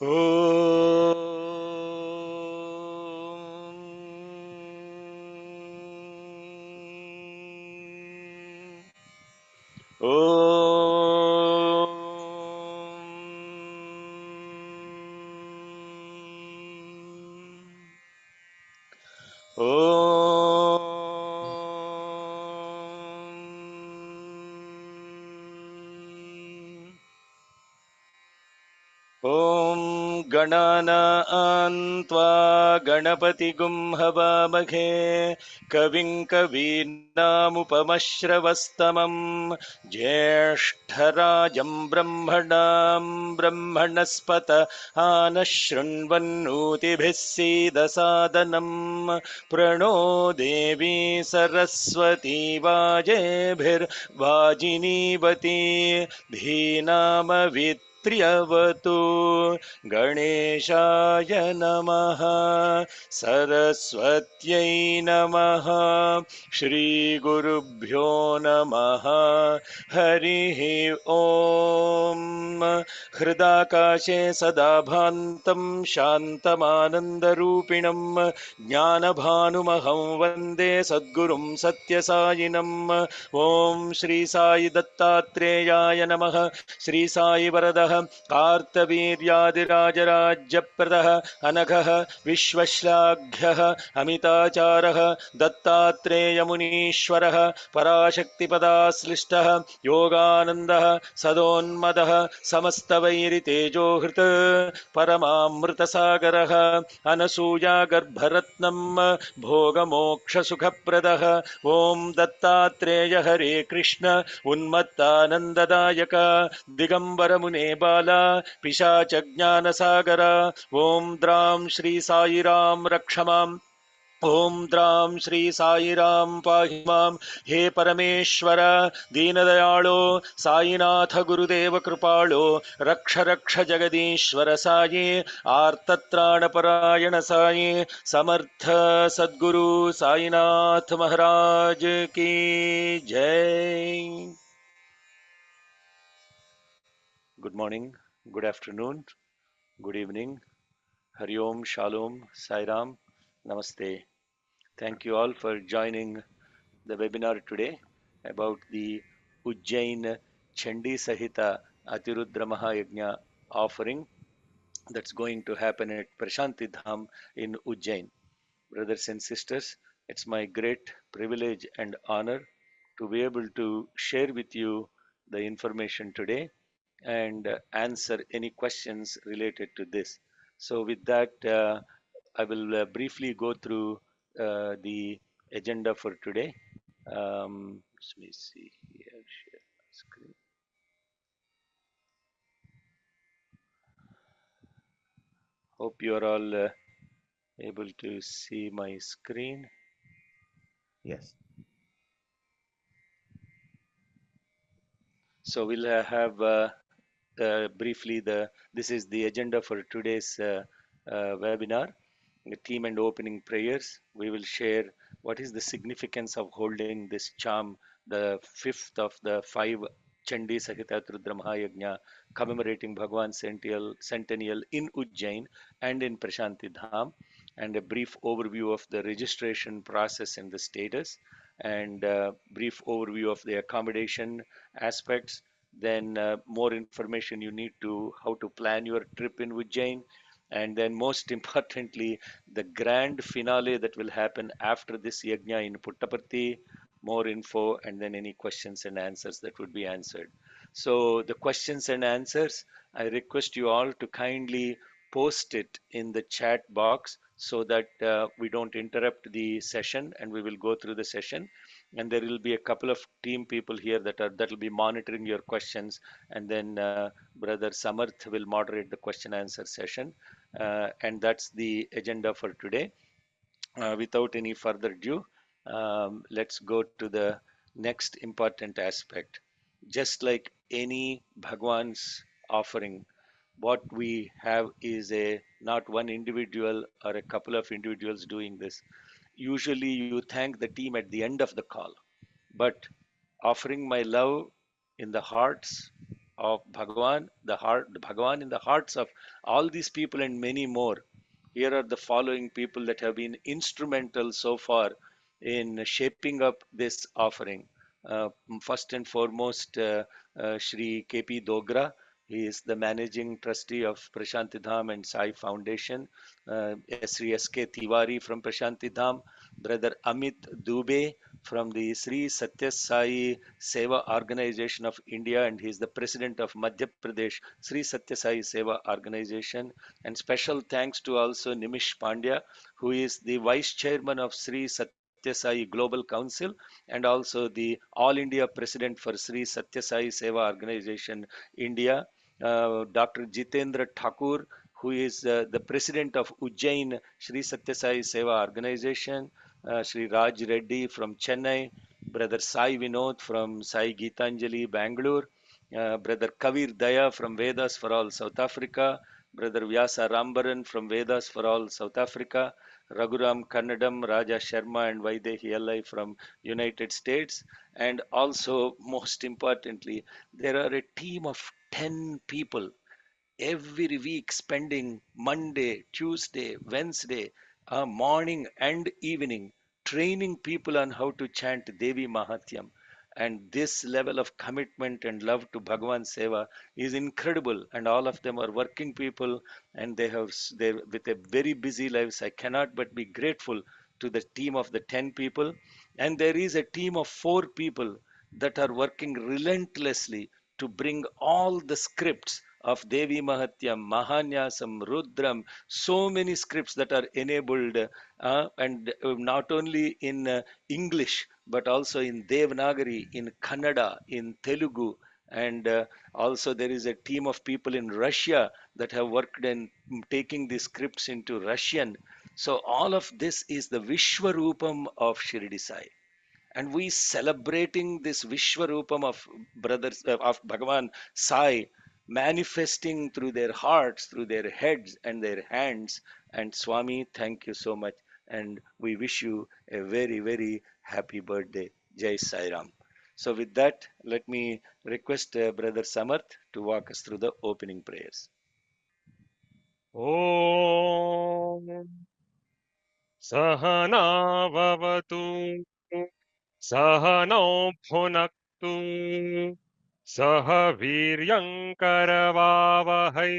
Om Ganana Tva Ganapati Havamakhe Kavim Kavinamupamashravastamam Jyeshtarajam Brahmanam Brahmanaspata Anashrinvannutibhissedasadanam Prano Devi Saraswati Vajebhir Vajinivati Dhinamavit Priyavatu Ganeshaya Namaha Saraswatyai Namaha Shri Gurubhyo Namaha Harihi Om Hridakashe Sadabhantam Shantamanandarupinam Jnanabhanumaham Vande Sadgurum Satyasayinam Om Shri Sai Dattatreya Namaha Shri Sai Varadah Kartaviryadirajarajapradah Anagah Vishwashlaghah Amitacharah Dattatreya Munishwarah Parashaktipadaslishtah Yoganandah Sadonmadah Samastavairitejohrit Paramamritasagarah Anasuya Garbharatnam Bhogamoksha Sukhapradah Om Dattatreya Hare Krishna Unmattanandadayaka Digambara Mune Bala Pishacha Jnana Sagara Om Dram Shri Sai Ram Rakshamam Om Dram Shri Sai Ram Pahimam He Parameshwara Deenadayalo Sainatha Gurudeva Kripalo Raksha Raksha Jagadishwara Sai Artatrana Parayana Sai Samartha Sadguru Sainath Maharaj Ki Jai. Good morning, good afternoon, good evening. Hari Om, Shalom, Sai Ram, Namaste. Thank you all for joining the webinar today about the Ujjain Chandi Sahita Atirudra Mahayajna offering that's going to happen at Prashanti Dham in Ujjain. Brothers and sisters, it's my great privilege and honor to be able to share with you the information today and answer any questions related to this. So with that, I will briefly go through the agenda for today. Let me see here, share my screen. Hope you are all able to see my screen. Yes. So we'll have briefly this is the agenda for today's webinar. The theme and opening prayers. We will share what is the significance of holding this charm, the fifth of the five Chandi Sahita Rudra Mahayajna, commemorating Bhagwan's centennial in Ujjain and in Prashanti Dham, and a brief overview of the registration process and the status, and a brief overview of the accommodation aspects. Then more information you need to how to plan your trip in Ujjain, and then most importantly the grand finale that will happen after this yajna in Puttaparthi, more info, and then any questions and answers that would be answered. So the questions and answers, I request you all to kindly post it in the chat box so that we don't interrupt the session and we will go through the session. And there will be a couple of team people here that will be monitoring your questions, and then brother Samarth will moderate the question answer session, and that's the agenda for today. Without any further ado, let's go to the next important aspect. Just like any Bhagwan's offering, what we have is a not one individual or a couple of individuals doing this. Usually you thank the team at the end of the call, but offering my love in the hearts of Bhagavan, the Bhagavan in the hearts of all these people and many more. Here are the following people that have been instrumental so far in shaping up this offering. First and foremost, Shri KP Dogra. He is the managing trustee of Prashanti Dham and Sai Foundation. Sri SK Tiwari from Prashanti Dham. Brother Amit Dubey from the Sri Satya Sai Seva Organization of India, and he is the president of Madhya Pradesh Sri Satya Sai Seva Organization. And special thanks to also Nimish Pandya, who is the vice chairman of Sri Satya Sai Global Council and also the All India president for Sri Satya Sai Seva Organization India. Dr. Jitendra Thakur, who is the president of Ujjain Sri Satya Sai Seva Organization. Sri Raj Reddy from Chennai, Brother Sai Vinod from Sai Geetanjali, Bangalore, Brother Kavir Daya from Vedas for All, South Africa, Brother Vyasa Rambaran from Vedas for All, South Africa, Raghuram Kannadam, Raja Sharma and Vaidehi Allai from United States. And also, most importantly, there are a team of 10 people every week spending Monday, Tuesday, Wednesday, morning and evening training people on how to chant Devi Mahatyam. And this level of commitment and love to Bhagavan Seva is incredible. And all of them are working people, and they with a very busy lives. I cannot but be grateful to the team of the 10 people. And there is a team of 4 people that are working relentlessly to bring all the scripts of Devi Mahatyam, Mahanyasam, Rudram, so many scripts that are enabled, and not only in English but also in Devanagari, in Kannada, in Telugu, and also there is a team of people in Russia that have worked in taking these scripts into Russian. So all of this is the Vishwarupam of Shirdi Sai, and we celebrating this Vishwarupam of brothers of Bhagavan Sai manifesting through their hearts, through their heads and their hands. And Swami, thank you so much, and we wish you a very very happy birthday. Jai Sai Ram. So with that, let me request Brother Samarth to walk us through the opening prayers. ॐ सहनाववतु सहनौ भुनक्तु सह वीर्यङ्करवावहै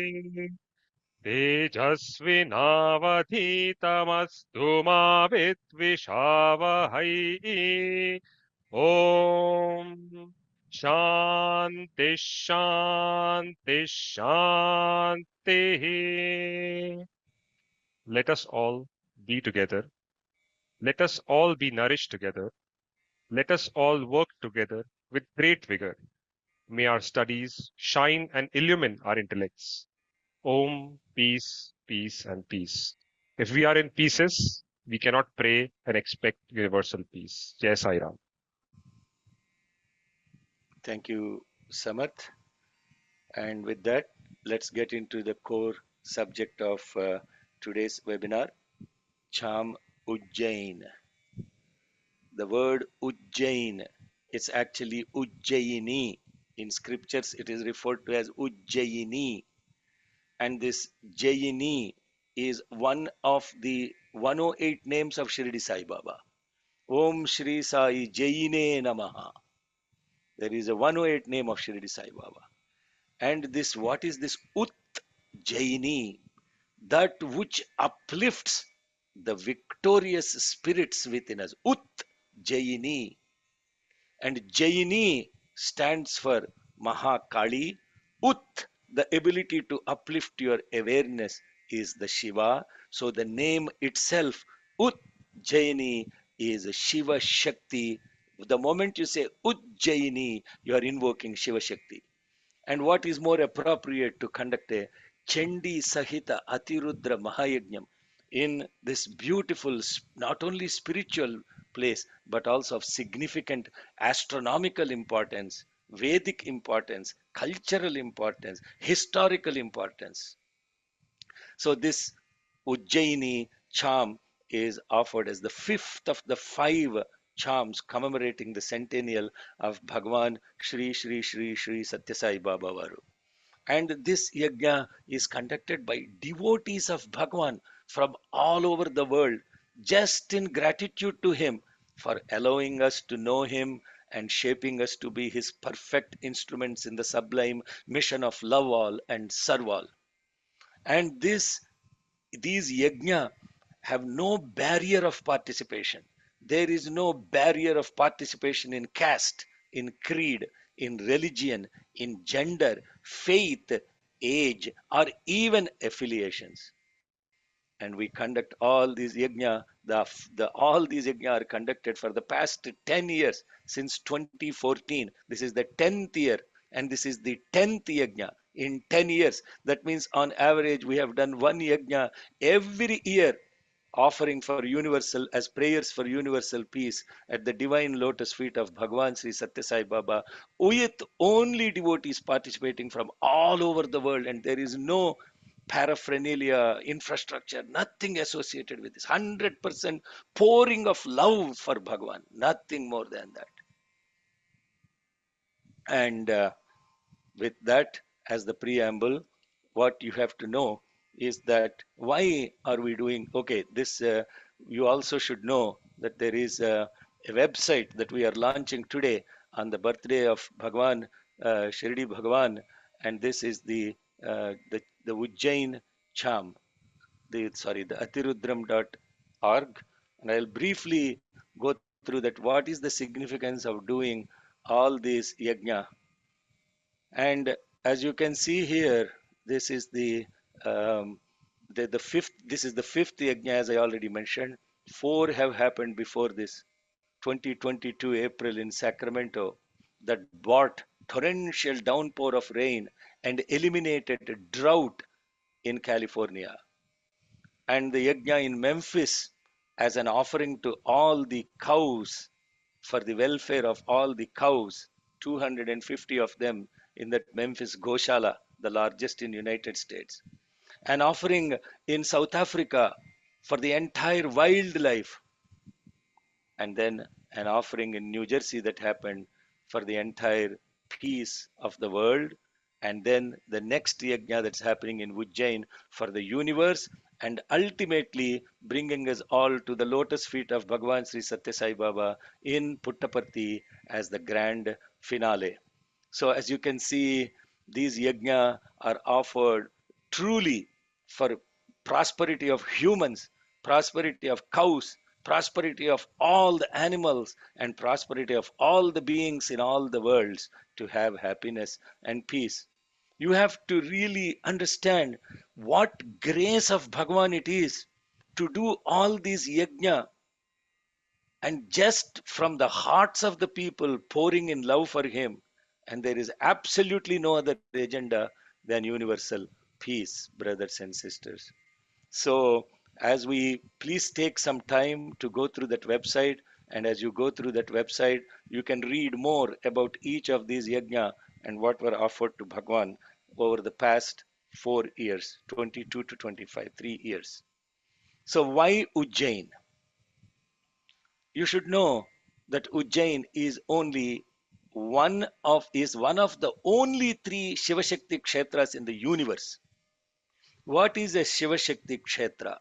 तेजस्विनावधीतमस्तु मा विद्विषावहै ॐ शान्तिः शान्तिः शान्तिः. Let us all be together. Let us all be nourished together. Let us all work together with great vigor. May our studies shine and illumine our intellects. Om, peace, peace, and peace. If we are in pieces, we cannot pray and expect universal peace. Jai Sai Ram. Thank you, Samarth. And with that, let's get into the core subject of today's webinar, Cham Ujjain. The word Ujjain, it's actually Ujjaini. In scriptures, it is referred to as Ujjaini. And this Jaini is one of the 108 names of Shirdi Sai Baba. Om Shri Sai Jaine Namaha. There is a 108 name of Shirdi Sai Baba. And this, what is this Ujjaini? That which uplifts the victorious spirits within us. Ujjaini. And Jaini stands for Mahakali. Ut, the ability to uplift your awareness, is the Shiva. So the name itself, Ujjaini, is Shiva Shakti. The moment you say Ujjaini, you are invoking Shiva Shakti. And what is more appropriate to conduct a Chandi Sahita Atirudra Mahayajnam in this beautiful, not only spiritual place, but also of significant astronomical importance, Vedic importance, cultural importance, historical importance. So this Ujjaini charm is offered as the fifth of the 5 charms commemorating the centennial of Bhagwan Shri Satya Sai Baba Varu. And this yajna is conducted by devotees of Bhagwan from all over the world, just in gratitude to him for allowing us to know him and shaping us to be his perfect instruments in the sublime mission of love all and serve all. And these yajna have no barrier of participation. There is no barrier of participation in caste, in creed, in religion, in gender, faith, age, or even affiliations. And we conduct all these yajna. All these yajna are conducted for the past 10 years, since 2014. This is the 10th year, and this is the 10th yajna in 10 years. That means on average we have done one yajna every year, offering for universal as prayers for universal peace at the divine lotus feet of Bhagwan Sri Satya Sai Baba, with only devotees participating from all over the world, and there is no paraphernalia, infrastructure, nothing associated with this. 100% pouring of love for Bhagwan, nothing more than that. And with that as the preamble, what you have to know is that why are we doing okay this you also should know that there is a website that we are launching today on the birthday of Bhagwan, Shirdi Bhagwan, and this is the Ujjain charm, the atirudram.org. And I'll briefly go through that. What is the significance of doing all these yajna? And as you can see here, this is um, the fifth. This is the fifth yajna, as I already mentioned. Four have happened before this. 2022 April in Sacramento, that brought torrential downpour of rain and eliminated a drought in California. And the yajna in Memphis as an offering to all the cows, for the welfare of all the cows, 250 of them in that Memphis Goshala, the largest in United States. An offering in South Africa for the entire wildlife, and then an offering in New Jersey that happened for the entire peace of the world, and then the next yajna that's happening in Ujjain for the universe, and ultimately bringing us all to the lotus feet of Bhagwan Sri Satya Sai Baba in Puttaparthi as the grand finale. So as you can see, these yajna are offered truly for prosperity of humans, prosperity of cows, prosperity of all the animals, and prosperity of all the beings in all the worlds to have happiness and peace. You have to really understand what grace of Bhagwan it is to do all these yajna, and just from the hearts of the people pouring in love for him. And there is absolutely no other agenda than universal peace, brothers and sisters. So, as we please take some time to go through that website, and as you go through that website, you can read more about each of these yajna and what were offered to Bhagwan over the past 4 years, 22 to 25, 3 years. So, why Ujjain? You should know that Ujjain is one of the only three Shivashakti kshetras in the universe. What is a Shivashakti kshetra?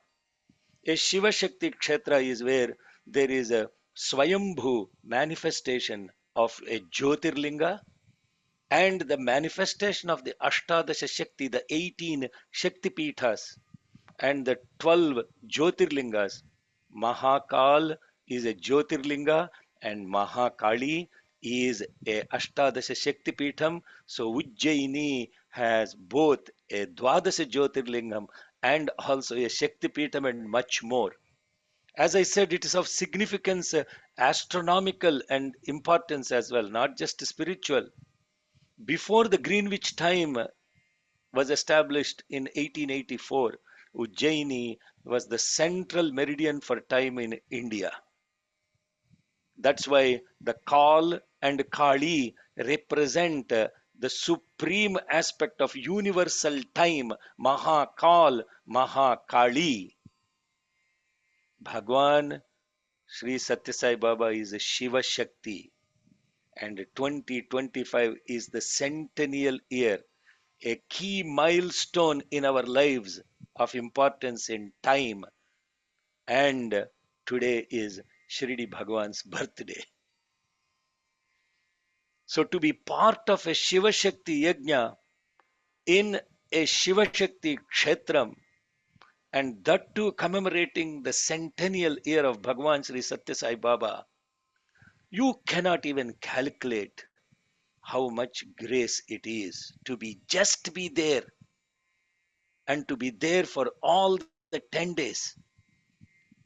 A Shivashakti kshetra is where there is a Swayambhu manifestation of a Jyotirlinga and the manifestation of the Ashtadasha Shakti, the 18 Shakti Pithas, and the 12 Jyotirlingas. Mahakal is a Jyotirlinga and Mahakali is a Ashtadasha Shakti Pitham. So Ujjaini has both a Dwadasha Jyotirlingam and also a Shakti Pitham and much more. As I said, it is of significance, astronomical and importance as well, not just spiritual. Before the Greenwich time was established in 1884, Ujjaini was the central meridian for time in India. That's why the Kal and Kali represent the supreme aspect of universal time, Mahakal, Mahakali. Bhagwan Sri Satya Sai Baba is a Shiva Shakti, and 2025 is the centennial year, a key milestone in our lives of importance in time. And today is Shirdi Bhagwan's birthday. So to be part of a Shiva Shakti Yajna in a Shiva Shakti Kshetram, and that too commemorating the centennial year of Bhagwan Sri Satya Sai Baba, you cannot even calculate how much grace it is to be just be there, and to be there for all the 10 days,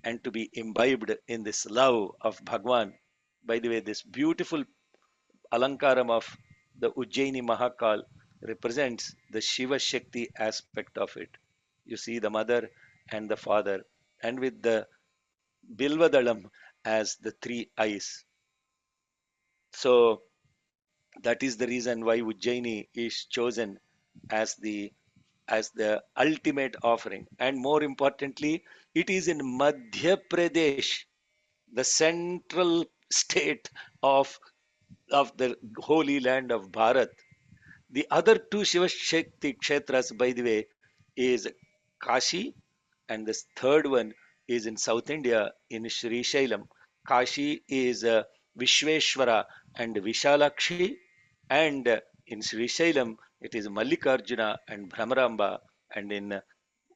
and to be imbibed in this love of Bhagwan. By the way, this beautiful alankaram of the Ujjaini Mahakal represents the Shiva Shakti aspect of it. You see the mother and the father, and with the Bilvadalam as the three eyes. So that is the reason why Ujjaini is chosen as the ultimate offering. And more importantly, it is in Madhya Pradesh, the central state of the holy land of Bharat. The other two Shiva Shakti Kshetras, by the way, is Kashi, and this third one is in South India in Sri Shailam. Kashi is Vishweshwara and Vishalakshi, and in Sri Shailam it is Mallikarjuna and Brahmaramba, and in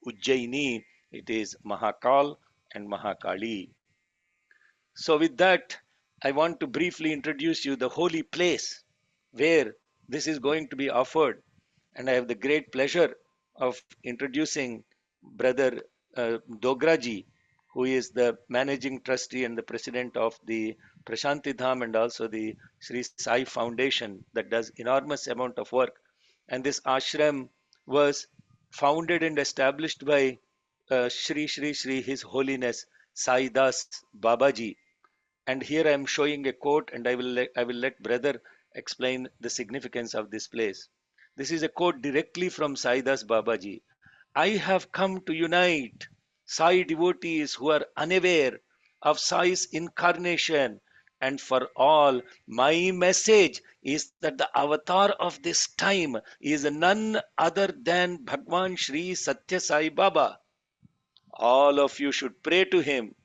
Ujjaini it is Mahakal and Mahakali. So, with that, I want to briefly introduce you the holy place where this is going to be offered. And I have the great pleasure of introducing Brother Dograji, who is the managing trustee and the president of the Prashanti Dham and also the Sri Sai Foundation that does enormous amount of work. And this ashram was founded and established by Shri His Holiness Sai Das Babaji. And here I am showing a quote, and I will let brother explain the significance of this place. This is a quote directly from Sai Das Babaji. I have come to unite Sai devotees who are unaware of Sai's incarnation, and for all, my message is that the avatar of this time is none other than Bhagwan Sri Satya Sai Baba. All of you should pray to him,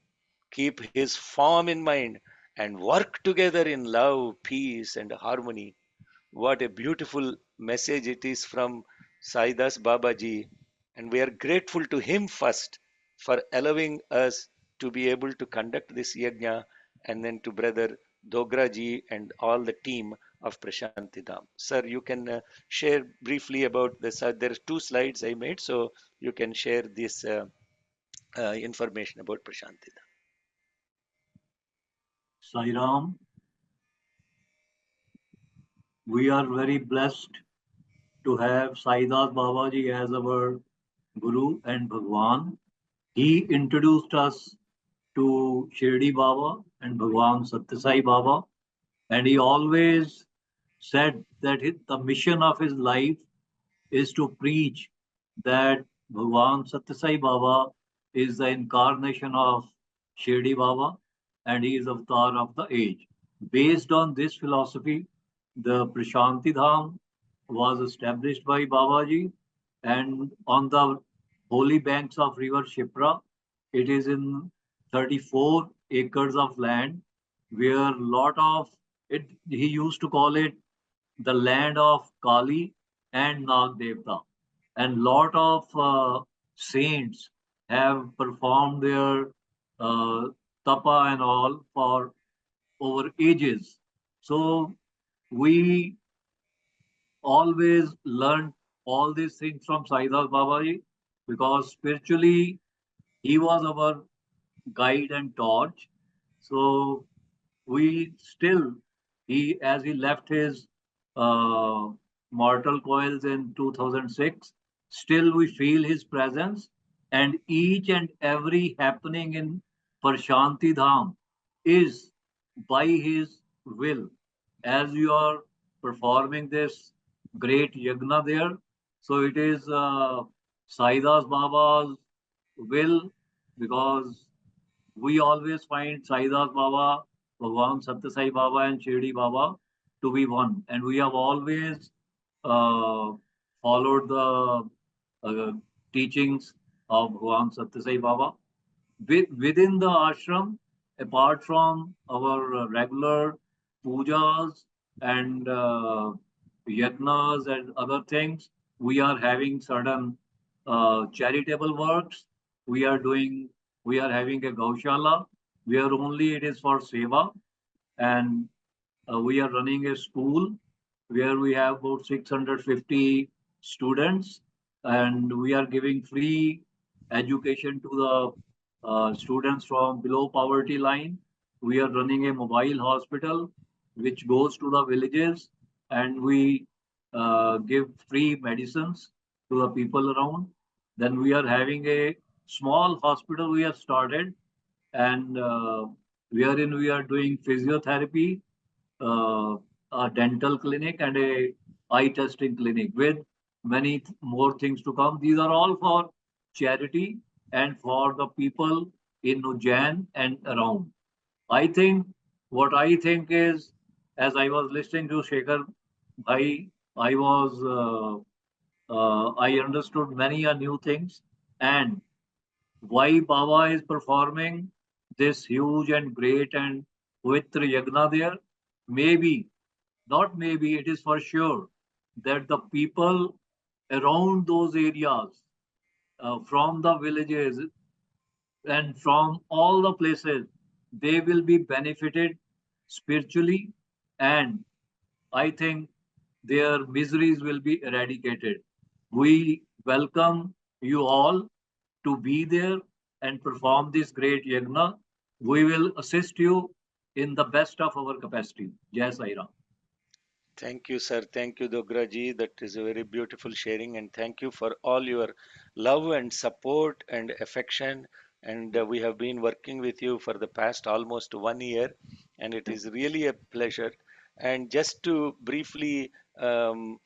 keep his form in mind, and work together in love, peace, and harmony. What a beautiful message it is from Saidas Babaji. And we are grateful to him first for allowing us to be able to conduct this yajna, and then to Brother Dograji and all the team of Prashanti Dham. Sir, you can share briefly about this. There are two slides I made, so you can share this information about Prashanti Dham. Sairam, we are very blessed to have Saidas Babaji as our Guru and Bhagwan. He introduced us to Shirdi Baba and Bhagwan Satyasai Baba, and he always said that the mission of his life is to preach that Bhagwan Satyasai Baba is the incarnation of Shirdi Baba and he is avatar of the age. Based on this philosophy, the Prashanti Dham was established by Babaji, and on the holy banks of river Shipra, it is in 34 acres of land where lot of it, he used to call it the land of Kali and Nag Devta. And lot of saints have performed their uh, tapa and all for over ages. So we always learned all these things from Saidas Babaji because spiritually he was our guide and torch. So we still, he as he left his uh, mortal coils in 2006, still we feel his presence, and each and every happening in Prashanti Dham is by his will. As you are performing this great yagna there, so it is Saidas Baba's will, because we always find Saidas Baba, Bhagwan Satya Sai Baba, and Shirdi Baba to be one. And we have always uh, followed the teachings of Bhagwan Satya Sai Baba. Within the ashram, apart from our regular pujas and yajnas and other things, we are having certain charitable works. We are doing, we are having a gaushala where only it is for seva, and we are running a school where we have about 650 students, and we are giving free education to the students from below poverty line. We are running a mobile hospital which goes to the villages, and we give free medicines to the people around. Then we are having a small hospital we have started, and wherein we are doing physiotherapy, uh, a dental clinic, and a eye testing clinic with many more things to come. These are all for charity and for the people in Ujjain and around. I think what I think is, as I was listening to Shekhar Bhai, I was I understood many new things, and why Baba is performing this huge and great and Pavitra Yagna there. Maybe, not maybe, it is for sure that the people around those areas, from the villages and from all the places, they will be benefited spiritually, and I think their miseries will be eradicated. We welcome you all to be there and perform this great yagna. We will assist you in the best of our capacity. Jai Sai Ram. Thank you, sir. Thank you, Dograji. That is a very beautiful sharing, and thank you for all your love and support and affection. And we have been working with you for the past almost 1 year, and it is really a pleasure. And just to briefly um,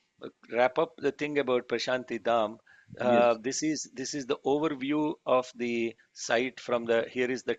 wrap up the thing about Prashanti Dham, Yes. this is the overview of the site from the here is the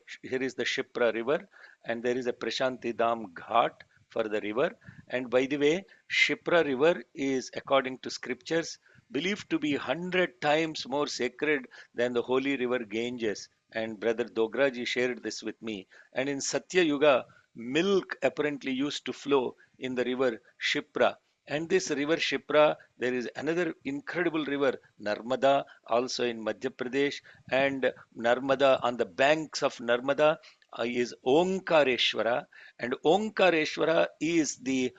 Shipra River, and there is a Prashanti Dham Ghat for the river. And by the way, Shipra River is, according to scriptures, believed to be 100 times more sacred than the holy river Ganges. And Brother Dograji shared this with me. And in Satya Yuga, milk apparently used to flow in the river Shipra. And this river Shipra, there is another incredible river, Narmada, also in Madhya Pradesh. And Narmada, on the banks of Narmada, is Omkareshwara, and Omkareshwara is the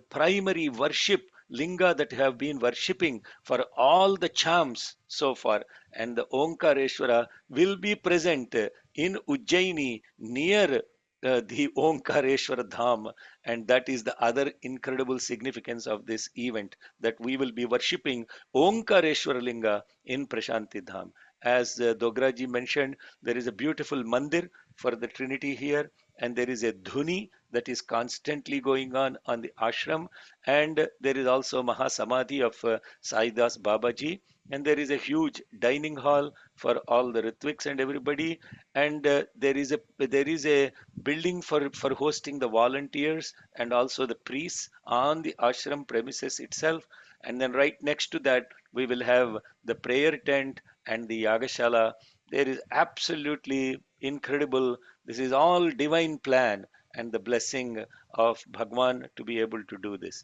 primary worship linga that have been worshipping for all the charms so far. And the Omkareshwara will be present in Ujjaini near the Omkareshwara Dham, and that is the other incredible significance of this event, that we will be worshipping Omkareshwara Linga in Prashanti Dham. As Dograji mentioned, there is a beautiful mandir for the Trinity here, and there is a dhuni that is constantly going on the ashram, and there is also Mahasamadhi of Saidas Babaji, and there is a huge dining hall for all the Ritwiks and everybody, and there is a building for hosting the volunteers and also the priests on the ashram premises itself. And then right next to that we will have the prayer tent and the yagashala. There is absolutely incredible. This is all divine plan and the blessing of Bhagwan to be able to do this.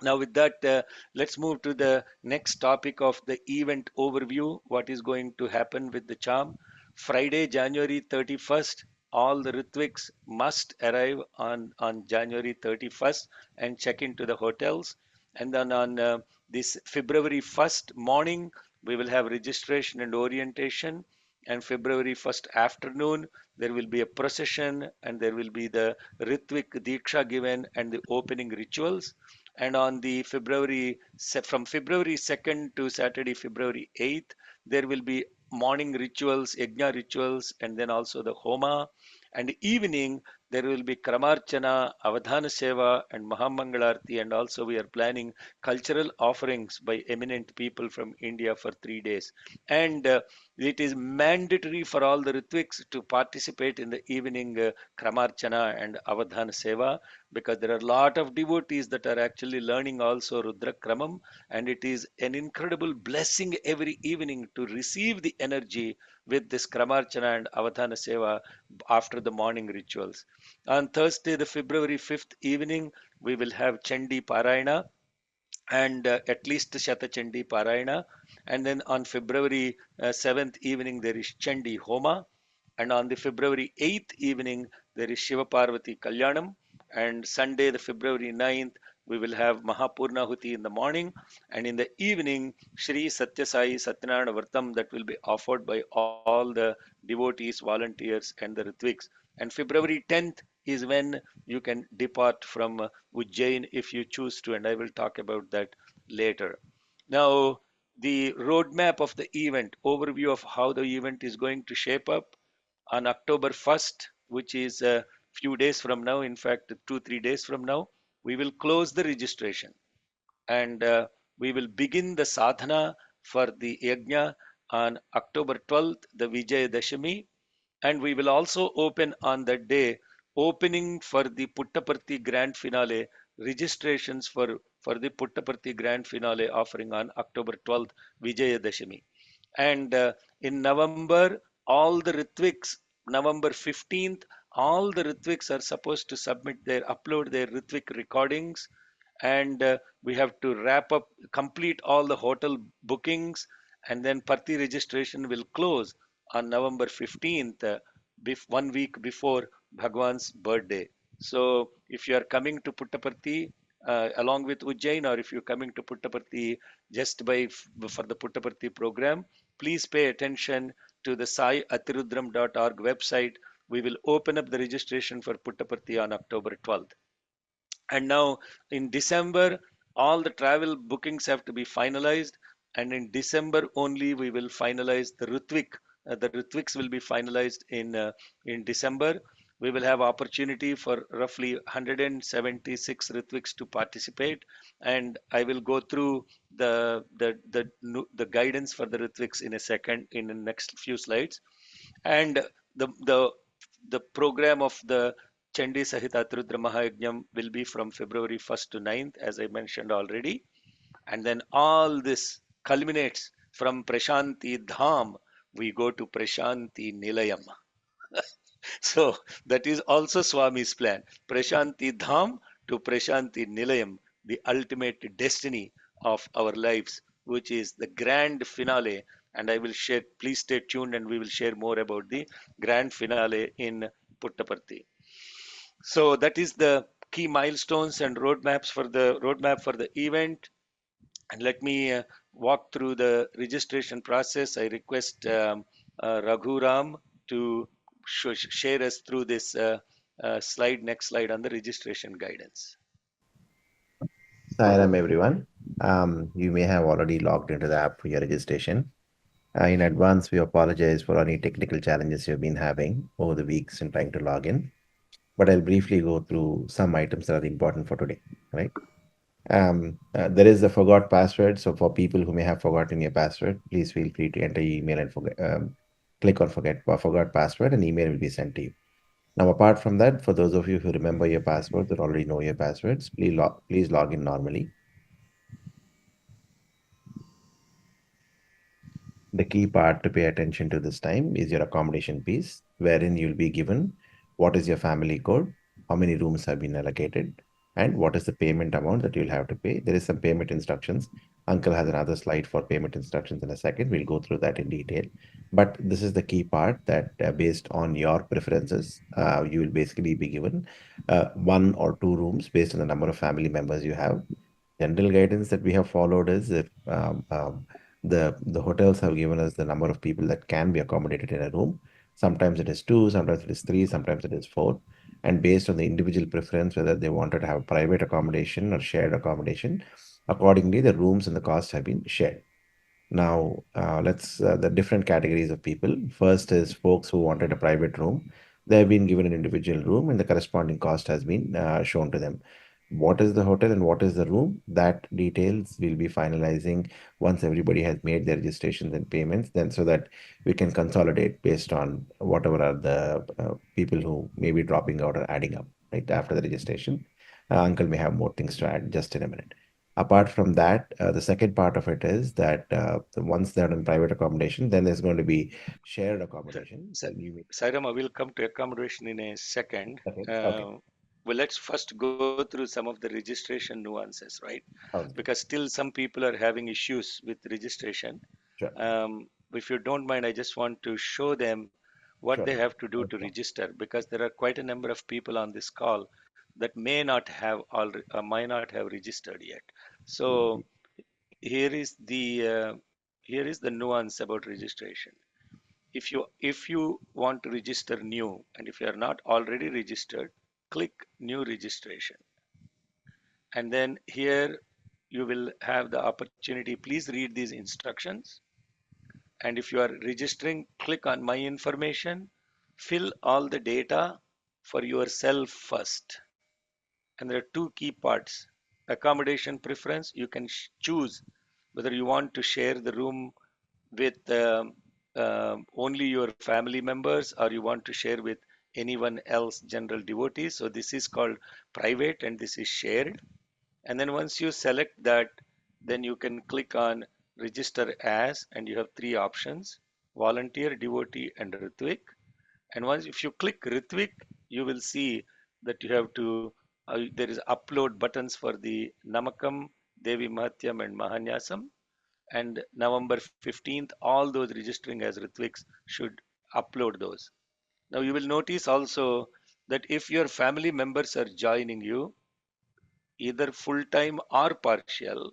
Now, with that, let's move to the next topic of the event overview. What is going to happen with the charm? Friday, January 31st, all the Ritwiks must arrive on January 31st and check into the hotels. And then on this February 1st morning, we will have registration and orientation. And February 1st afternoon, there will be a procession and there will be the Ritvik Diksha given and the opening rituals. And on the from February 2nd to Saturday, February 8th, there will be morning rituals, yajna rituals, and then also the homa. And evening, there will be Kramarchana, Avadhana Seva, and Mahamangalarti, and also we are planning cultural offerings by eminent people from India for 3 days. And it is mandatory for all the Ritwiks to participate in the evening Kramarchana and Avadhana Seva, because there are a lot of devotees that are actually learning also Rudra Kramam, and it is an incredible blessing every evening to receive the energy with this Kramarchana and Avadhana Seva after the morning rituals. On Thursday, the February 5th evening, we will have Chandi Parayana and at least Shatachandi Parayana. And then on February 7th evening, there is Chandi Homa. And on the February 8th evening, there is Shiva Parvati Kalyanam. And Sunday, the February 9th, we will have Mahapurnahuti in the morning. And in the evening, Shri Satya Sai Satyanarayana Vartam that will be offered by all the devotees, volunteers, and the Ritviks. And February 10th is when you can depart from Ujjain if you choose to, and I will talk about that later. Now, the roadmap of the event, overview of how the event is going to shape up on October 1st, which is a few days from now, in fact, 2, 3 days from now, we will close the registration and we will begin the sadhana for the yajna on October 12th, the Vijay Dashami, and we will also open on that day, opening for the Puttaparthi grand finale, registrations for the Puttaparthi grand finale offering on October 12th, Vijayadashami. And in November, all the Ritviks, November 15th, all the Ritviks are supposed to upload their Ritvik recordings, and we have to wrap up, complete all the hotel bookings, and then Parthi registration will close on November 15th, 1 week before Bhagwan's birthday. So if you are coming to Puttaparthi along with Ujjain, or if you're coming to Puttaparthi just for the Puttaparthi program, please pay attention to the saiatirudram.org website. We will open up the registration for Puttaparthi on October 12th. And now in December, all the travel bookings have to be finalized. And in December only, we will finalize the Ritvik. The Ritviks will be finalized in December. We will have opportunity for roughly 176 Ritviks to participate, and I will go through the guidance for the Ritviks in a second in the next few slides. And the the the program of the Chandi Sahita Trudra Mahayajnam will be from February 1st to 9th, as I mentioned already. And then all this culminates from Prashanti Dham. We go to Prashanti Nilayam. So that is also Swami's plan. Prashanti Dham to Prashanti Nilayam, the ultimate destiny of our lives, which is the grand finale. And I will share, please stay tuned and we will share more about the grand finale in Puttaparthi. So that is the key milestones and roadmap for the event. And let me walk through the registration process. I request Raghuram to share us through this next slide on the registration guidance. Sairam, everyone. You may have already logged into the app for your registration. In advance, we apologize for any technical challenges you've been having over the weeks in trying to log in. But I'll briefly go through some items that are important for today, right? There is a forgot password. So for people who may have forgotten your password, please feel free to enter your email and click on forgot password, and email will be sent to you. Now, apart from that, for those of you who remember your passwords or already know your passwords, please log in normally. The key part to pay attention to this time is your accommodation piece, wherein you'll be given what is your family code, how many rooms have been allocated, and what is the payment amount that you'll have to pay. There is some payment instructions. Uncle has another slide for payment instructions in a second. We'll go through that in detail. But this is the key part that based on your preferences, you will basically be given 1 or 2 rooms based on the number of family members you have. General guidance that we have followed is if the hotels have given us the number of people that can be accommodated in a room. Sometimes it is 2, sometimes it is 3, sometimes it is 4. And based on the individual preference, whether they wanted to have private accommodation or shared accommodation, accordingly, the rooms and the costs have been shared. Now, let's the different categories of people. First is folks who wanted a private room. they have been given an individual room and the corresponding cost has been shown to them. What is the hotel and what is the room? That details will be finalizing once everybody has made their registrations and payments, then so that we can consolidate based on whatever are the people who may be dropping out or adding up, right, after the registration. Uncle may have more things to add just in a minute. Apart from that, the second part of it is that once they're in private accommodation, then there's going to be shared Sa- accommodation. Sa- Then you may. Sairama, we'll come to accommodation in a second. Okay. Okay. Well, let's first go through some of the registration nuances, right? Sounds Because good. still some people are having issues with registration. Sure. If you don't mind, I just want to show them what Sure. they have to do No to problem. register because there are quite a number of people on this call that may not have already, might not have registered yet. So Indeed. here is the here is the nuance about registration. If you want to register new and if you are not already registered, click new registration, and then here you will have the opportunity. Please read these instructions, and if you are registering, click on my information, fill all the data for yourself first. And there are two key parts. Accommodation preference, you can choose whether you want to share the room with only your family members or you want to share with anyone else, general devotees. So this is called private and this is shared. And then once you select that, then you can click on register as, and you have three options: volunteer, devotee, and Ritwik. And once if you click Ritwik, you will see that you have to there is upload buttons for the Namakam, Devi Mahatyam, and Mahanyasam. And November 15th, all those registering as Ritwiks should upload those. Now you will notice also that if your family members are joining you, either full time or partial,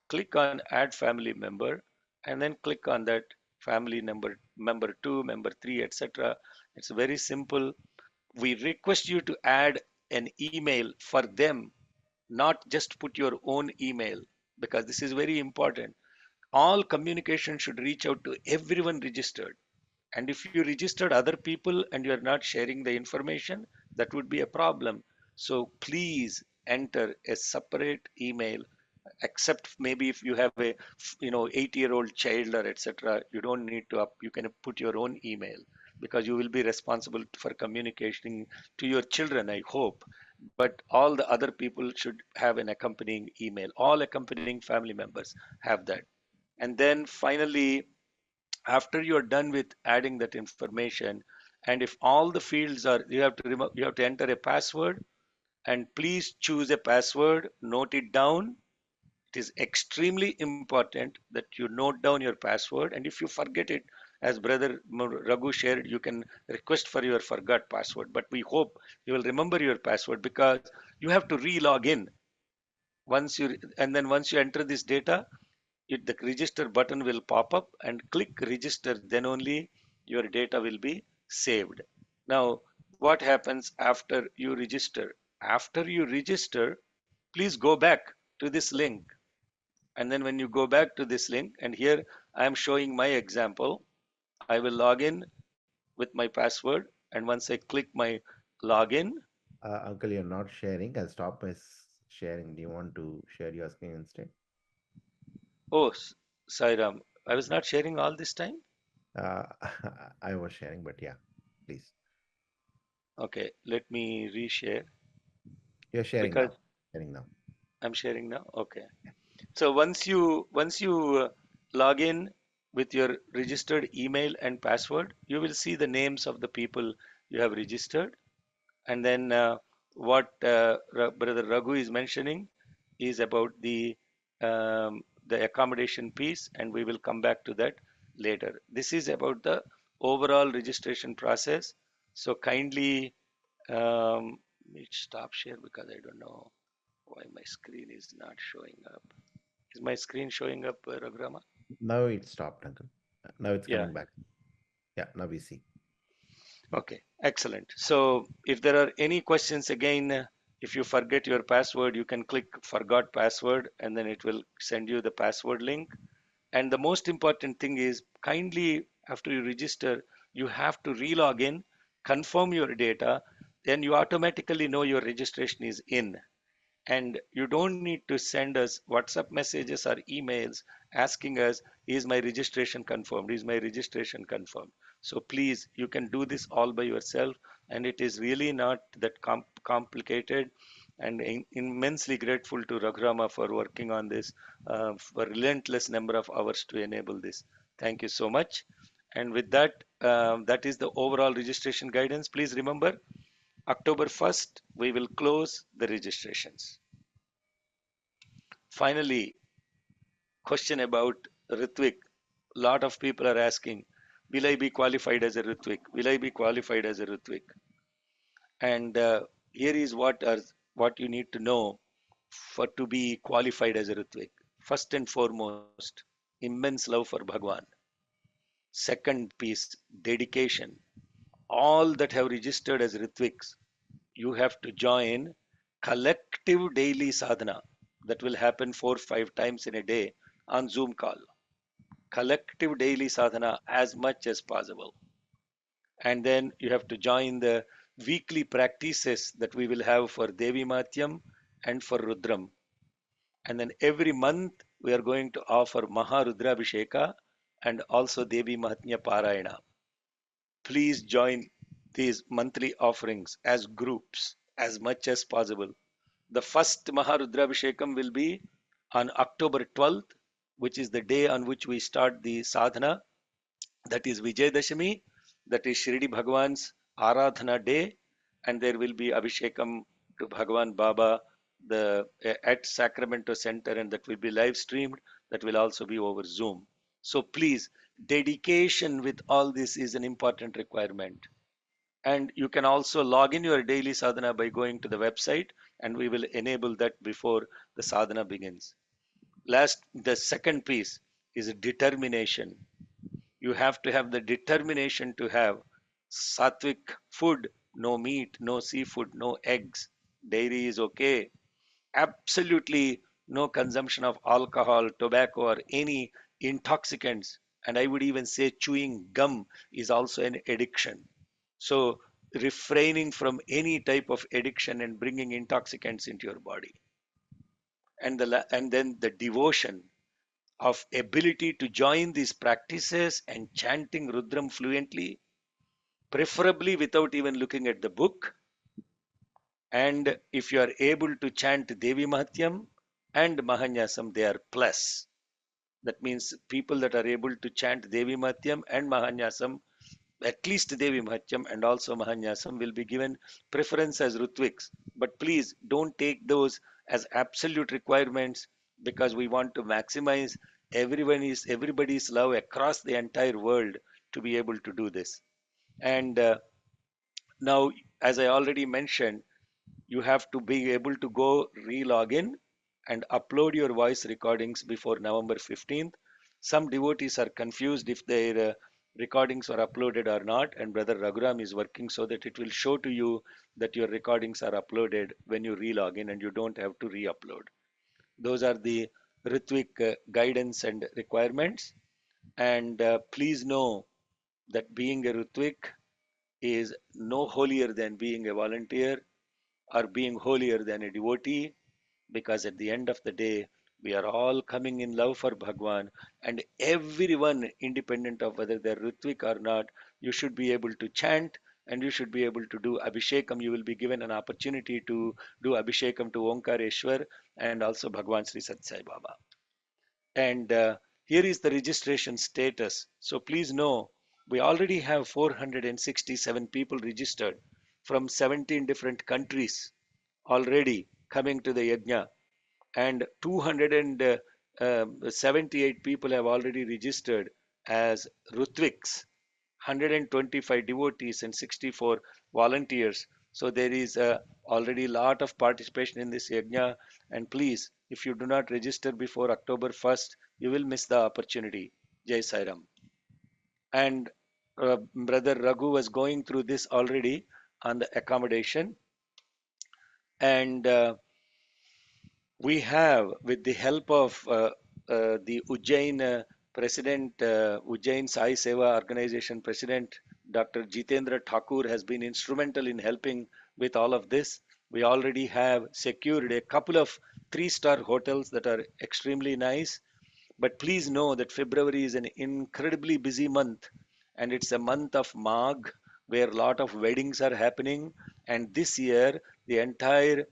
click on add family member and then click on that family number, member 2, member 3, etc. It's very simple. We request you to add an email for them, not just put your own email, because this is very important. All communication should reach out to everyone registered. And if you registered other people and you are not sharing the information, that would be a problem. So please enter a separate email, except maybe if you have a 8-year-old child or etc. You don't need to you can put your own email because you will be responsible for communicating to your children, I hope. But all the other people should have an accompanying email. All accompanying family members have that. And then finally, after you're done with adding that information, and if all the fields are, you have to remember, you have to enter a password, and please choose a password, note it down. It is extremely important that you note down your password, and if you forget it, as brother Raghu shared, you can request for your forgot password, but we hope you will remember your password because you have to re-log in once you, and then once you enter this data, the register button will pop up, and click register, then only your data will be saved. Now what happens after you register? After you register, please go back to this link, and then when you go back to this link, and here I am showing my example, I will log in with my password, and once I click my login. Uncle, you're not sharing. I'll stop my sharing. Do you want to share your screen instead? Oh, Sairam, I was not sharing all this time. Uh, I was sharing, but yeah, please. Okay, let me reshare You're sharing because now. Sharing now. I'm sharing now. Okay. So once you log in with your registered email and password, you will see the names of the people you have registered. And then what Brother Raghu is mentioning is about the accommodation piece, and we will come back to that later. This is about the overall registration process. So kindly let me stop share because I don't know why my screen is not showing up. Is my screen showing up, Ragrama? Now it stopped, Uncle. Now it's Yeah. coming back. Yeah, now we see. Okay. Excellent. So if there are any questions again, if you forget your password, you can click forgot password and then it will send you the password link. And the most important thing is kindly after you register, you have to re-log in confirm your data, then you automatically know your registration is in. And you don't need to send us WhatsApp messages or emails asking us, is my registration confirmed? Is my registration confirmed? So please, you can do this all by yourself, and it is really not that complicated. And immensely grateful to Raghurama for working on this for relentless number of hours to enable this. Thank you so much. And with that, that is the overall registration guidance. Please remember, October 1st, we will close the registrations. Finally, question about Ritwik. A lot of people are asking, will I be qualified as a Ritwik? Will I be qualified as a Ritwik? And here is what you need to know for to be qualified as a Ritwik. First and foremost, immense love for Bhagwan. Second piece, dedication. All that have registered as Ritwiks, you have to join collective daily sadhana that will happen 4 or 5 times in a day on Zoom call. Collective daily sadhana as much as possible. And then you have to join the weekly practices that we will have for Devi Matyam and for Rudram. And then every month we are going to offer Maha Rudrabhisheka and also Devi Mahatmya Parayana. Please join these monthly offerings as groups as much as possible. The first Maharudrabhishekam will be on October 12th, which is the day on which we start the sadhana. That is Vijayadashami, that is Shirdi Bhagwan's Aradhana day, and there will be Abhishekam to Bhagwan Baba at Sacramento Center, and that will be live streamed. That will also be over Zoom. So please, dedication with all this is an important requirement. And you can also log in your daily sadhana by going to the website, and we will enable that before the sadhana begins. The second piece is determination. You have to have the determination to have sattvic food, no meat, no seafood, no eggs. Dairy is okay. Absolutely no consumption of alcohol, tobacco, or any intoxicants. And I would even say chewing gum is also an addiction. So refraining from any type of addiction and bringing intoxicants into your body. And then the devotion of ability to join these practices and chanting Rudram fluently, preferably without even looking at the book. And if you are able to chant Devi Mahatyam and Mahanyasam, they are plus. That means people that are able to chant Devi Mahatyam and Mahanyasam, at least Devi Mahatyam and also Mahanyasam, will be given preference as Rutviks. But please don't take those as absolute requirements, because we want to maximize everybody's love across the entire world to be able to do this. And now, as I already mentioned, you have to be able to go re-log in and upload your voice recordings before November 15th. Some devotees are confused if their recordings are uploaded or not, and Brother Raghuram is working so that it will show to you that your recordings are uploaded when you re-log in and you don't have to re-upload. Those are the Ritwik guidance and requirements. And please know that being a Ritwik is no holier than being a volunteer or being holier than a devotee, because at the end of the day, we are all coming in love for Bhagwan, and everyone, independent of whether they're Ritvik or not, you should be able to chant and you should be able to do Abhishekam. You will be given an opportunity to do Abhishekam to Omkareshwar and also Bhagwan Sri Sathya Sai Baba. And here is the registration status. So please know, we already have 467 people registered from 17 different countries already coming to the yajna, and 278 people have already registered as Rutviks, 125 devotees and 64 volunteers. So there is already a lot of participation in this yajna. And please, if you do not register before October 1st, you will miss the opportunity. Jai Sairam. And Brother Raghu was going through this already on the accommodation. And we have, with the help of the Ujjain president, Ujjain Sai Seva organization president, Dr. Jitendra Thakur has been instrumental in helping with all of this. We already have secured a couple of three-star hotels that are extremely nice. But please know that February is an incredibly busy month, and it's a month of Magh where a lot of weddings are happening. And this year, the entire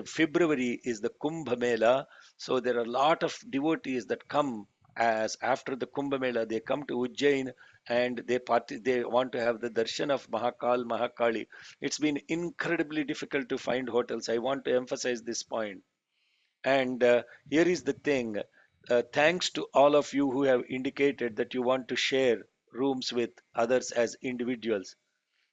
February is the Kumbh Mela. So there are a lot of devotees that come as after the Kumbh Mela, they come to Ujjain and they want to have the darshan of Mahakal, Mahakali. It's been incredibly difficult to find hotels. I want to emphasize this point. And here is the thing, thanks to all of you who have indicated that you want to share rooms with others as individuals.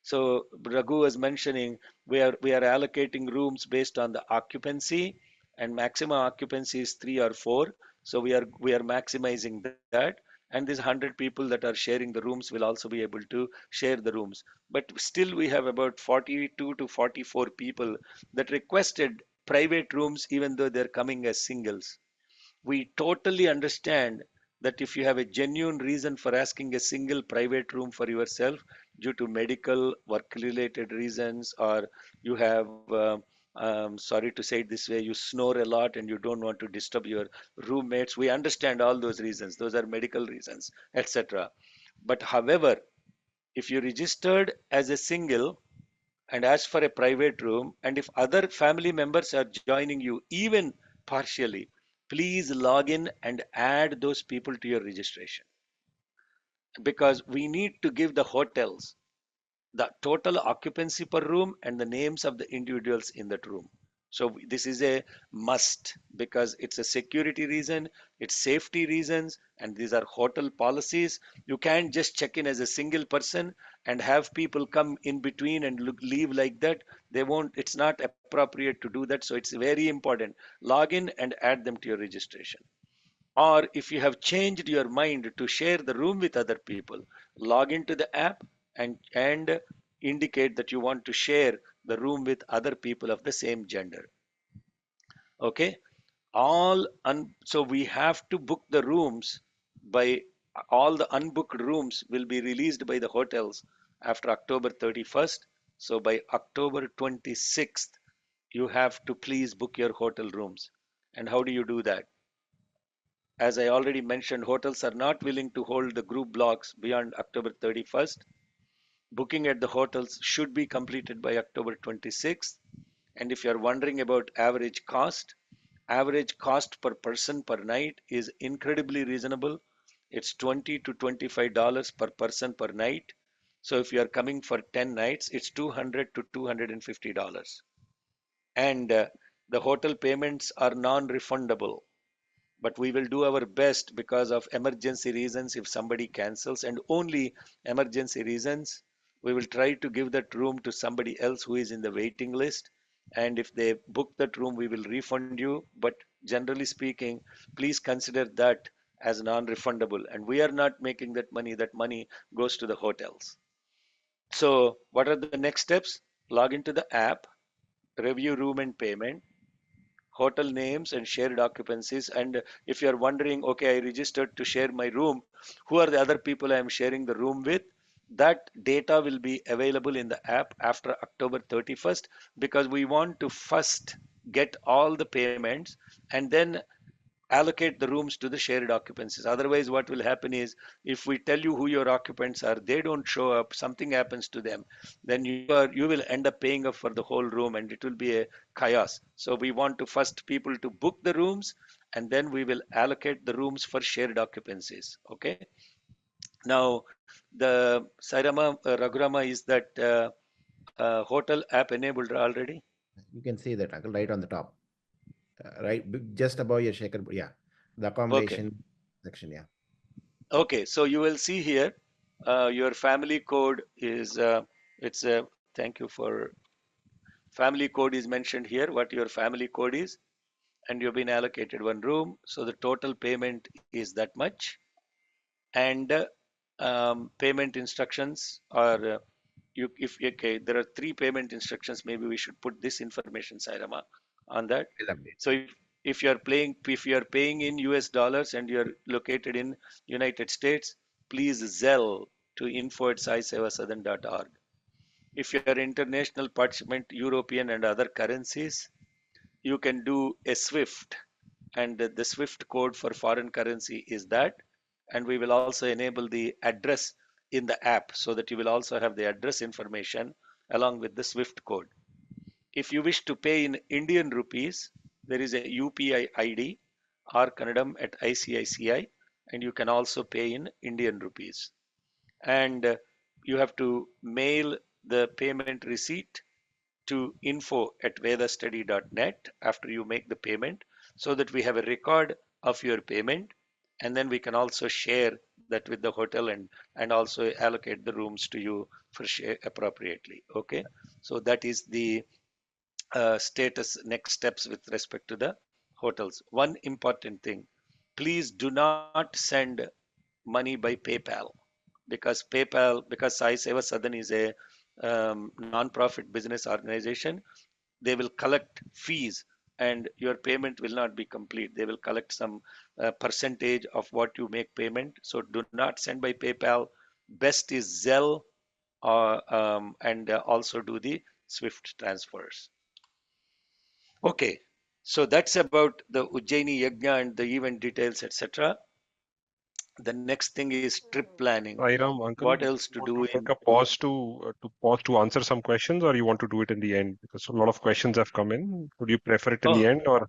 So Raghu was mentioning we are allocating rooms based on the occupancy, and maximum occupancy is 3 or 4. So we are maximizing that, and these 100 people that are sharing the rooms will also be able to share the rooms. But still, we have about 42 to 44 people that requested private rooms, even though they're coming as singles. We totally understand that if you have a genuine reason for asking a single private room for yourself due to medical work related reasons, or you have sorry to say it this way, you snore a lot and you don't want to disturb your roommates, we understand all those reasons, those are medical reasons, etc. But however, if you registered as a single and asked for a private room, and if other family members are joining you even partially, please log in and add those people to your registration, because we need to give the hotels the total occupancy per room and the names of the individuals in that room. So this is a must, because it's a security reason, it's safety reasons, and these are hotel policies. You can't just check in as a single person and have people come in between and leave like that. They won't, it's not appropriate to do that. So it's very important. Log in and add them to your registration. Or if you have changed your mind to share the room with other people, log into the app and indicate that you want to share the room with other people of the same gender. Okay, so we have to book the rooms by all the unbooked rooms will be released by the hotels after October 31st. So by October 26th, you have to please book your hotel rooms. And how do you do that? As I already mentioned, hotels are not willing to hold the group blocks beyond October 31st. Booking at the hotels should be completed by October 26th. And if you're wondering about average cost per person per night is incredibly reasonable. It's $20 to $25 per person per night. So if you are coming for 10 nights, it's $200 to $250. And the hotel payments are non-refundable, but we will do our best because of emergency reasons. If somebody cancels, and only emergency reasons, we will try to give that room to somebody else who is in the waiting list. And if they book that room, we will refund you. But generally speaking, please consider that as non-refundable, and we are not making that money. That money goes to the hotels. So what are the next steps? Log into the app, review room and payment, hotel names and shared occupancies. And if you're wondering, okay, I registered to share my room, who are the other people I am sharing the room with? That data will be available in the app after October 31st, because we want to first get all the payments and then allocate the rooms to the shared occupancies. Otherwise, what will happen is, if we tell you who your occupants are, they don't show up, something happens to them, then you will end up paying up for the whole room and it will be a chaos. So we want to first people to book the rooms, and then we will allocate the rooms for shared occupancies. Okay. Now, the Sairama Ragurama, is that hotel app enabled already? You can see that Uncle, right on the top, right, just above your shaker. Yeah, the Okay. accommodation section. Yeah, Okay, so you will see here, your family code is, it's a, thank you for, family code is mentioned here, what your family code is, and you've been allocated one room. So the total payment is that much. And payment instructions are, if, okay, there are three payment instructions. Maybe we should put this information, Sairama, on that. I'll update. So if you're paying in US dollars and you're located in United States, please Zelle to info@saisevasouthern.org. If you are international participant, European and other currencies, you can do a SWIFT, and the SWIFT code for foreign currency is that. And we will also enable the address in the app so that you will also have the address information along with the SWIFT code. If you wish to pay in Indian rupees, there is a UPI ID or Kannadam at ICICI, and you can also pay in Indian rupees. And you have to mail the payment receipt to info@vedastudy.net after you make the payment, so that we have a record of your payment, and then we can also share that with the hotel, and also allocate the rooms to you for share appropriately. Okay, so that is the status next steps with respect to the hotels. One important thing, please do not send money by PayPal, because Sai Seva Sadan is a non-profit business organization. They will collect fees, and your payment will not be complete. They will collect some percentage of what you make payment. So do not send by PayPal. Best is Zelle, and also do the Swift transfers. Okay, so that's about the Ujjaini Yajna and the event details, etc. The next thing is trip planning. Sairam, What uncle, do else you to want do to in? take a pause to answer some questions, or you want to do it in the end? Because a lot of questions have come in. Would you prefer it in the Oh, end, or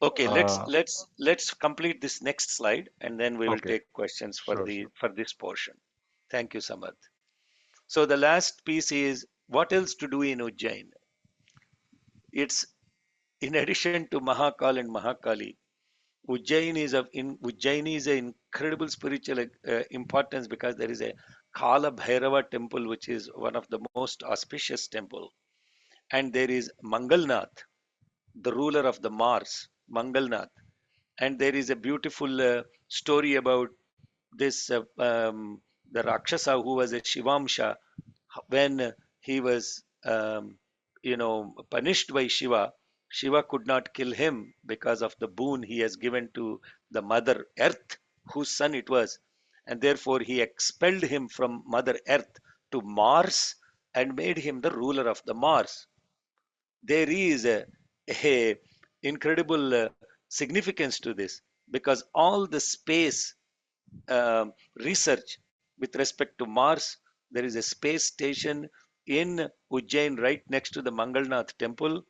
okay. Let's uh, let's let's complete this next slide, and then we will okay, take questions for sure, the sure. for this portion. Thank you, Samad. So the last piece is what else to do in Ujjain. It's in addition to Mahakal and Mahakali. Ujjain is an incredible spiritual importance, because there is a Kala Bhairava temple, which is one of the most auspicious temple, and there is Mangalnath, the ruler of the Mars, Mangalnath, and there is a beautiful story about this the Rakshasa who was a Shivamsha. When he was punished by Shiva, Shiva could not kill him because of the boon he has given to the mother earth, whose son it was, and therefore he expelled him from mother earth to Mars and made him the ruler of the Mars. There is a incredible significance to this, because all the space research with respect to Mars, there is a space station in Ujjain right next to the Mangalnath temple,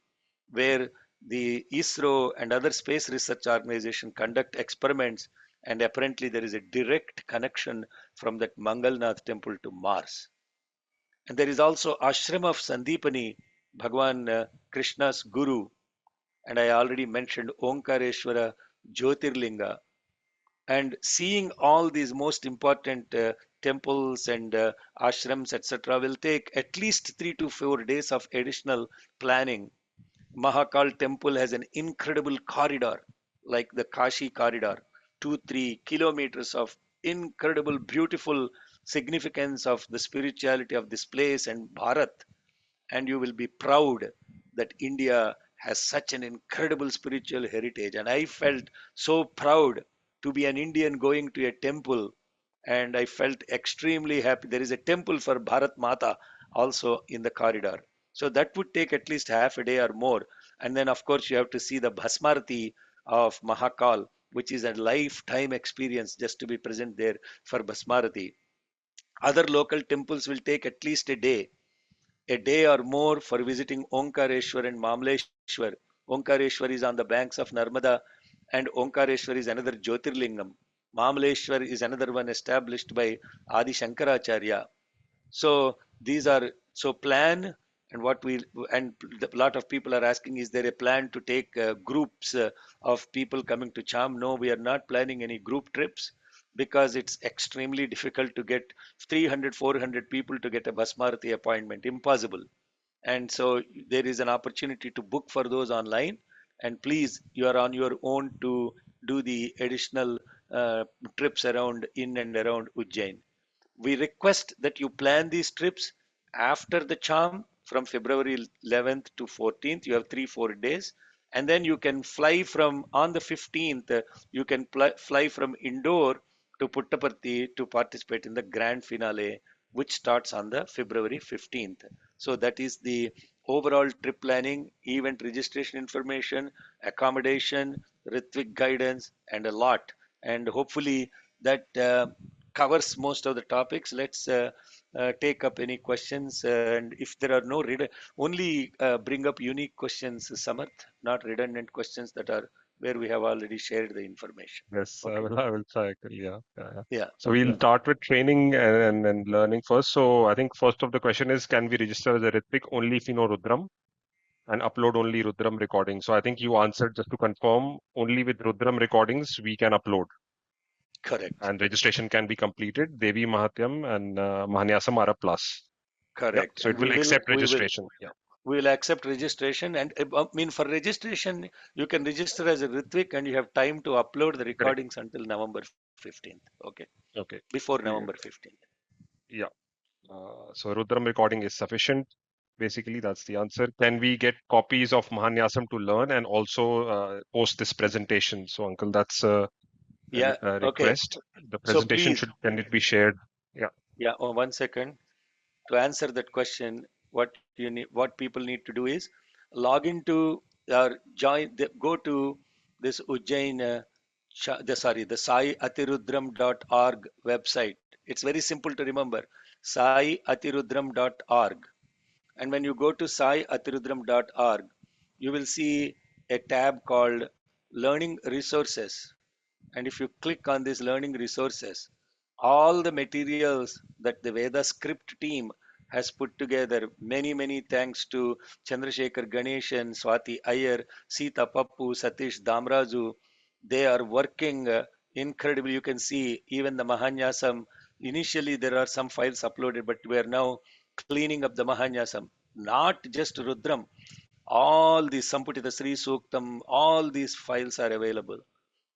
where the ISRO and other space research organization conduct experiments, and apparently there is a direct connection from that Mangalnath temple to Mars. And there is also ashram of Sandipani, Bhagwan Krishna's guru, and I already mentioned Omkareshwara Jyotirlinga. And seeing all these most important temples and ashrams, etc., will take at least 3 to 4 days of additional planning. Mahakal temple has an incredible corridor, like the Kashi corridor, 2 3 kilometers of incredible, beautiful significance of the spirituality of this place and Bharat. And you will be proud that India has such an incredible spiritual heritage. And I felt so proud to be an Indian going to a temple, and I felt extremely happy. There is a temple for Bharat Mata also in the corridor. So that would take at least half a day or more. And then, of course, you have to see the Bhasmarati of Mahakal, which is a lifetime experience just to be present there for Bhasmarati. Other local temples will take at least a day or more for visiting Omkareshwar and Mamleshwar. Omkareshwar is on the banks of Narmada, and Omkareshwar is another Jyotirlingam. Mamleshwar is another one established by Adi Shankaracharya. So these are, so plan. And what we, and a lot of people are asking, is there a plan to take groups of people coming to Cham? No, we are not planning any group trips, because it's extremely difficult to get 300 400 people to get a Basmarati appointment, impossible. And so there is an opportunity to book for those online, and please, you are on your own to do the additional trips around, in and around Ujjain. We request that you plan these trips after the charm, from February 11th to 14th. You have 3 4 days, and then you can fly from on the 15th. You can fly from Indore to Puttaparthi to participate in the grand finale, which starts on the February 15th. So that is the overall trip planning, event registration information, accommodation, Ritwik guidance, and a lot. And hopefully that covers most of the topics. Let's take up any questions. And if there are no only bring up unique questions, Samarth, not redundant questions that are where we have already shared the information. Yes, Okay. I will try actually. Yeah, yeah, yeah. Yeah. So we'll start with training and learning first. So I think first of the question is, can we register as a Ritvik only if you know Rudram and upload only Rudram recordings? So I think you answered, just to confirm, only with Rudram recordings we can upload Correct. and registration can be completed. Devi Mahatyam and Mahanyasam are a plus. Yep. Correct. So it And will accept registration. Yeah. we will accept registration. And I mean, for registration, you can register as a Ritwik and you have time to upload the Correct. recordings until November 15th. Okay. Okay. Before November Clear. 15th. Yeah. So Rudram recording is sufficient. Basically, that's the answer. Can we get copies of Mahanyasam to learn and also post this presentation? So, Uncle, that's Yeah. a Okay. request. The So presentation please, should, can it be shared? Yeah, yeah, 1 second. To answer that question, what people need to do is log into or go to this Ujjain, the saiatirudram.org website. It's very simple to remember, saiatirudram.org. And when you go to saiatirudram.org, you will see a tab called Learning Resources. And if you click on this learning resources, all the materials that the Veda script team has put together, many thanks to Chandrasekhar Ganeshan, Swati Iyer, Sita Pappu, Satish Damraju. They are working incredibly. You can see even the Mahanyasam. Initially, there are some files uploaded, but we are now cleaning up the Mahanyasam. Not just Rudram, all these Samputita Sri Suktam, all these files are available.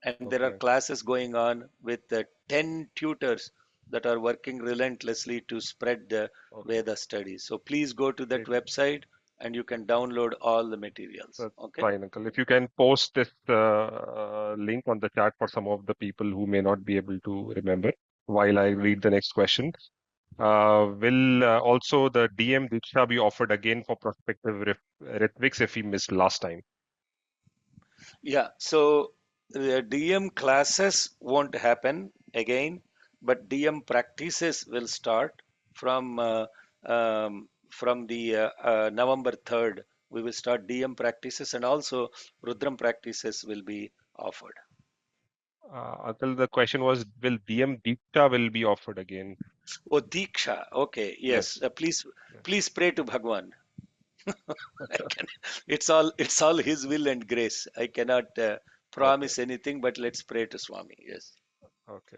And there are okay, classes going on with 10 tutors that are working relentlessly to spread the okay. Veda studies. So please go to that Great. website and you can download all the materials. That's Okay. fine, Uncle. If you can post this link on the chat for some of the people who may not be able to remember while I read the next question. Will also the DM Diksha be offered again for prospective Ritviks if he missed last time? Yeah. So the DM classes won't happen again, but DM practices will start from the November 3rd. We will start DM practices and also Rudram practices will be offered. Until the question was, will DM Deepta will be offered again? Oh, Diksha. Okay. Yes. Yes. Yes. Please pray to Bhagwan. I can, it's all His will and grace. I cannot Okay. promise anything, but let's pray to Swami. Yes. Okay.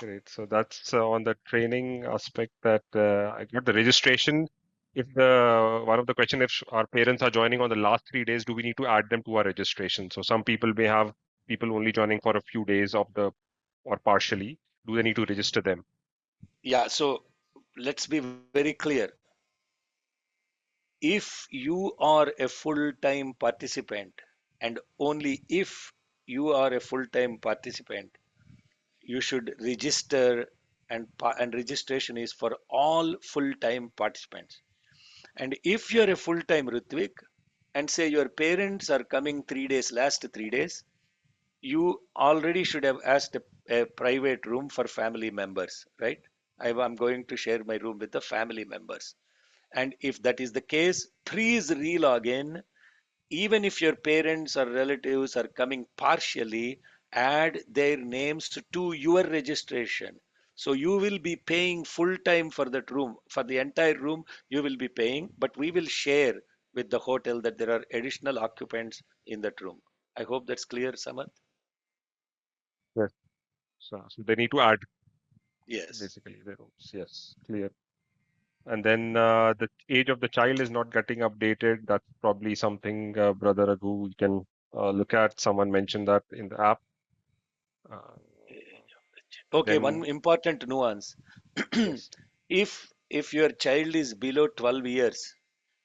Great. So that's on the training aspect that I got the registration. If the one of the question, if our parents are joining on the last 3 days, do we need to add them to our registration? So some people may have people only joining for a few days of the or partially. Do they need to register them? Yeah. So let's be very clear. If you are a full-time participant, and only if you are a full-time participant, you should register, and registration is for all full-time participants. And if you're a full-time Ritvik, and say your parents are coming 3 days, last 3 days, you already should have asked a private room for family members, right? I'm going to share my room with the family members. And if that is the case, please relog in. Even if your parents or relatives are coming partially, add their names to your registration. So you will be paying full time for that room. For the entire room, you will be paying, but we will share with the hotel that there are additional occupants in that room. I hope that's clear, Samat. Yes. So they need to add Yes. basically their rooms. Yes, clear. And then the age of the child is not getting updated. That's probably something, Brother Raghu, you can look at. Someone mentioned that in the app. Uh, Okay, one then, important nuance. yes. If your child is below 12 years,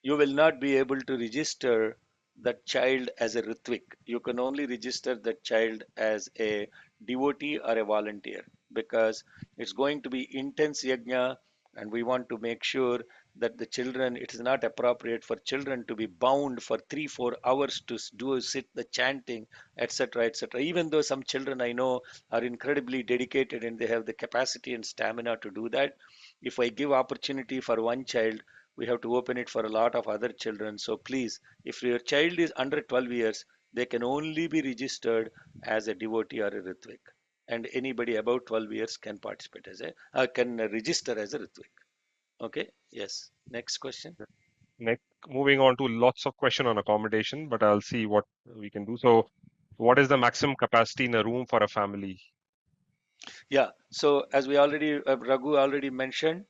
you will not be able to register that child as a Ritvik. You can only register that child as a devotee or a volunteer, because it's going to be intense yajna, and we want to make sure that the children, it is not appropriate for children to be bound for 3 4 hours to do sit the chanting, etc., etc. Even though some children I know are incredibly dedicated and they have the capacity and stamina to do that, if I give opportunity for one child, we have to open it for a lot of other children. So please, if your child is under 12 years, they can only be registered as a devotee or a Ritvik, and anybody above 12 years can participate as a can register as a Ritvik. Okay. Yes. Next question. Next, moving on to lots of question on accommodation, but I'll see what we can do. So, what is the maximum capacity in a room for a family? Yeah. So as we already Raghu already mentioned,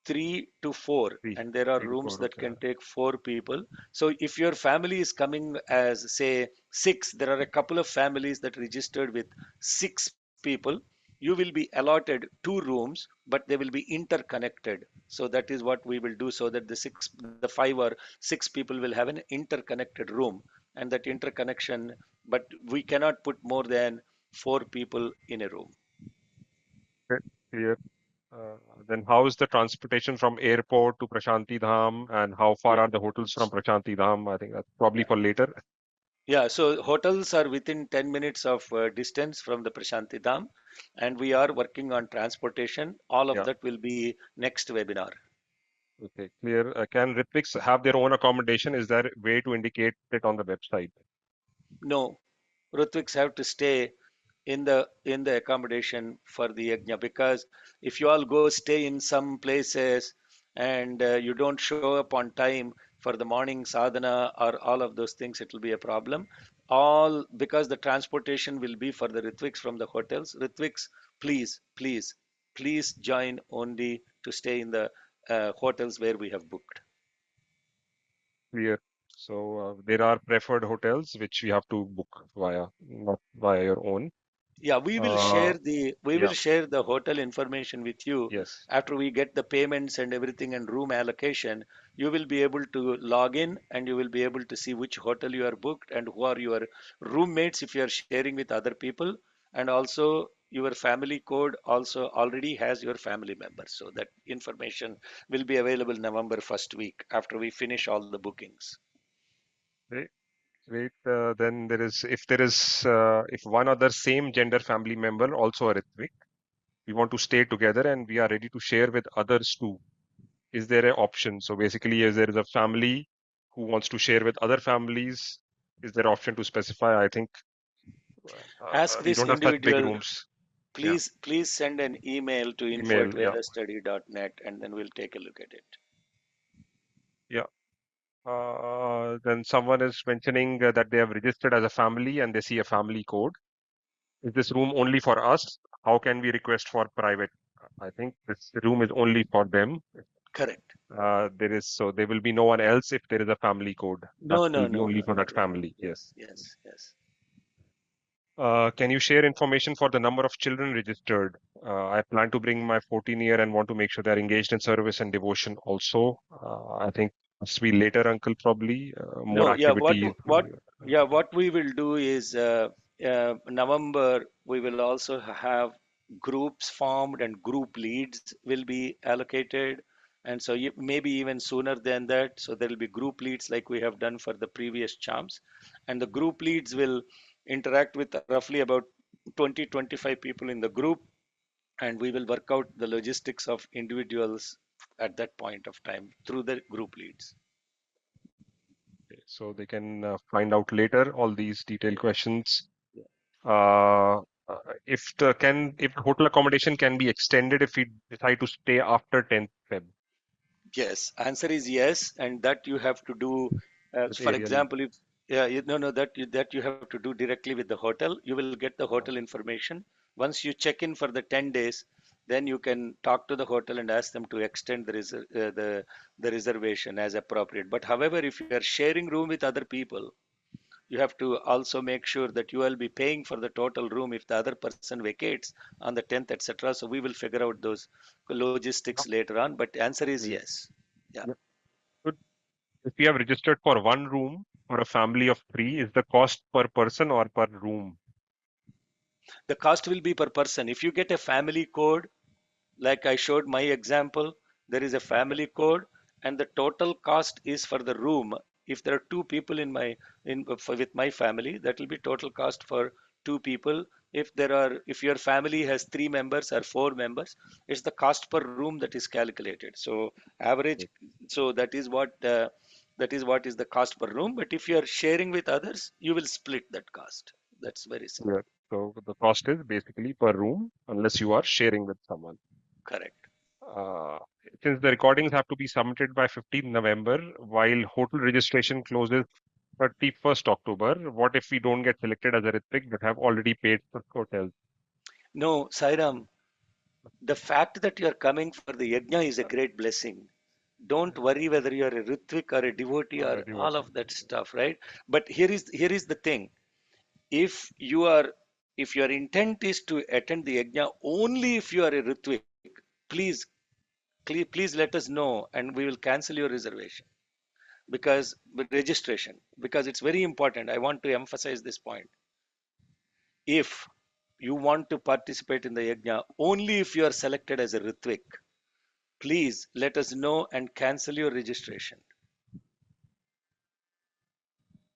3 to 4, Three, and there are 3 to 4. rooms that Okay. can take 4 people. So if your family is coming as say 6, there are a couple of families that registered with 6 people. You will be allotted 2 rooms, but they will be interconnected. So that is what we will do, so that the 5 or 6 people will have an interconnected room, and that interconnection, but we cannot put more than 4 people in a room. Okay, clear. Uh, then, how is the transportation from airport to Prashanti Dham, and how far Yeah. are the hotels from Prashanti Dham? I think that's probably for later. Yeah, so hotels are within 10 minutes of distance from the Prashanti Dham, and we are working on transportation. All of Yeah. that will be next webinar. Okay, clear. Can Ritviks have their own accommodation? Is there a way to indicate it on the website? No, Ritviks have to stay in the accommodation for the yajna, because if you all go stay in some places and you don't show up on time for the morning sadhana or all of those things, it will be a problem. All because the transportation will be for the Ritviks from the hotels. Ritviks, please join only to stay in the hotels where we have booked. Clear. So there are preferred hotels which we have to book via, not via your own. Yeah, Uh, we will yeah. share the hotel information with you Yes. after we get the payments and everything and room allocation. You will be able to log in and you will be able to see which hotel you are booked and who are your roommates if you are sharing with other people, and also your family code also already has your family members. So that information will be available November first week after we finish all the bookings. Great. Great. Then if one other same gender family member, also a Ritvik, we want to stay together and we are ready to share with others too. Is there an option? So basically, if there is a family who wants to share with other families, is there option to specify? I think Ask we this don't have such big individual. rooms. Yeah. Please send an email to Email. Yeah. info@verastudy.net, and then we'll take a look at it. Yeah. Then someone is mentioning that they have registered as a family and they see a family code. Is this room only for us? How can we request for private? I think this room is only for them. Correct. There will be no one else if there is a family code. That No, no, will be no, only no, for no. that Yeah, family. Yes. yes, yes, yes. Can you share information for the number of children registered? I plan to bring my 14-year and want to make sure they're engaged in service and devotion also. I think must be later, uncle, probably more No, yeah, activities. what we will do is November, we will also have groups formed and group leads will be allocated. And so maybe even sooner than that. So there will be group leads like we have done for the previous charms. And the group leads will interact with roughly about 20 25 people in the group, and we will work out the logistics of individuals at that point of time through the group leads. So they can find out later all these detailed questions. Uh, if hotel accommodation can be extended if we decide to stay after 10th Feb Yes, answer is yes, and that you have to do. with For area leave. example, if yeah, no, that you have to do directly with the hotel. You will get the hotel information. Once you check in for the 10 days, then you can talk to the hotel and ask them to extend the reservation as appropriate. But however, if you are sharing room with other people, you have to also make sure that you will be paying for the total room if the other person vacates on the 10th, etc. So we will figure out those logistics later on. But answer is Yeah. yes. Yeah. Yeah. Good. If we have registered for one room for a family of three, is the cost per person or per room? The cost will be per person. If you get a family code, like I showed my example, there is a family code, and the total cost is for the room. If there are two people in my with my family, that will be total cost for two people. If your family has 3 members or 4 members, it's the cost per room that is calculated. So average, so that is what is the cost per room. But if you are sharing with others, you will split that cost. That's very simple. Yeah. So the cost is basically per room unless you are sharing with someone. Correct. Uh, since the recordings have to be submitted by 15th November, while hotel registration closes 31st October, what if we don't get selected as a Ritwik but have already paid for hotels? No, Sairam, the fact that you are coming for the yajna is a great blessing. Don't worry whether you are a Ritwik or a devotee Or or a all devotee. of that stuff, right? But here is the thing. If you are if your intent is to attend the yajna only if you are a Ritwik, please please let us know and we will cancel your reservation because with registration, because it's very important. I want to emphasize this point. If you want to participate in the yajna only if you are selected as a Ritwik, please let us know and cancel your registration,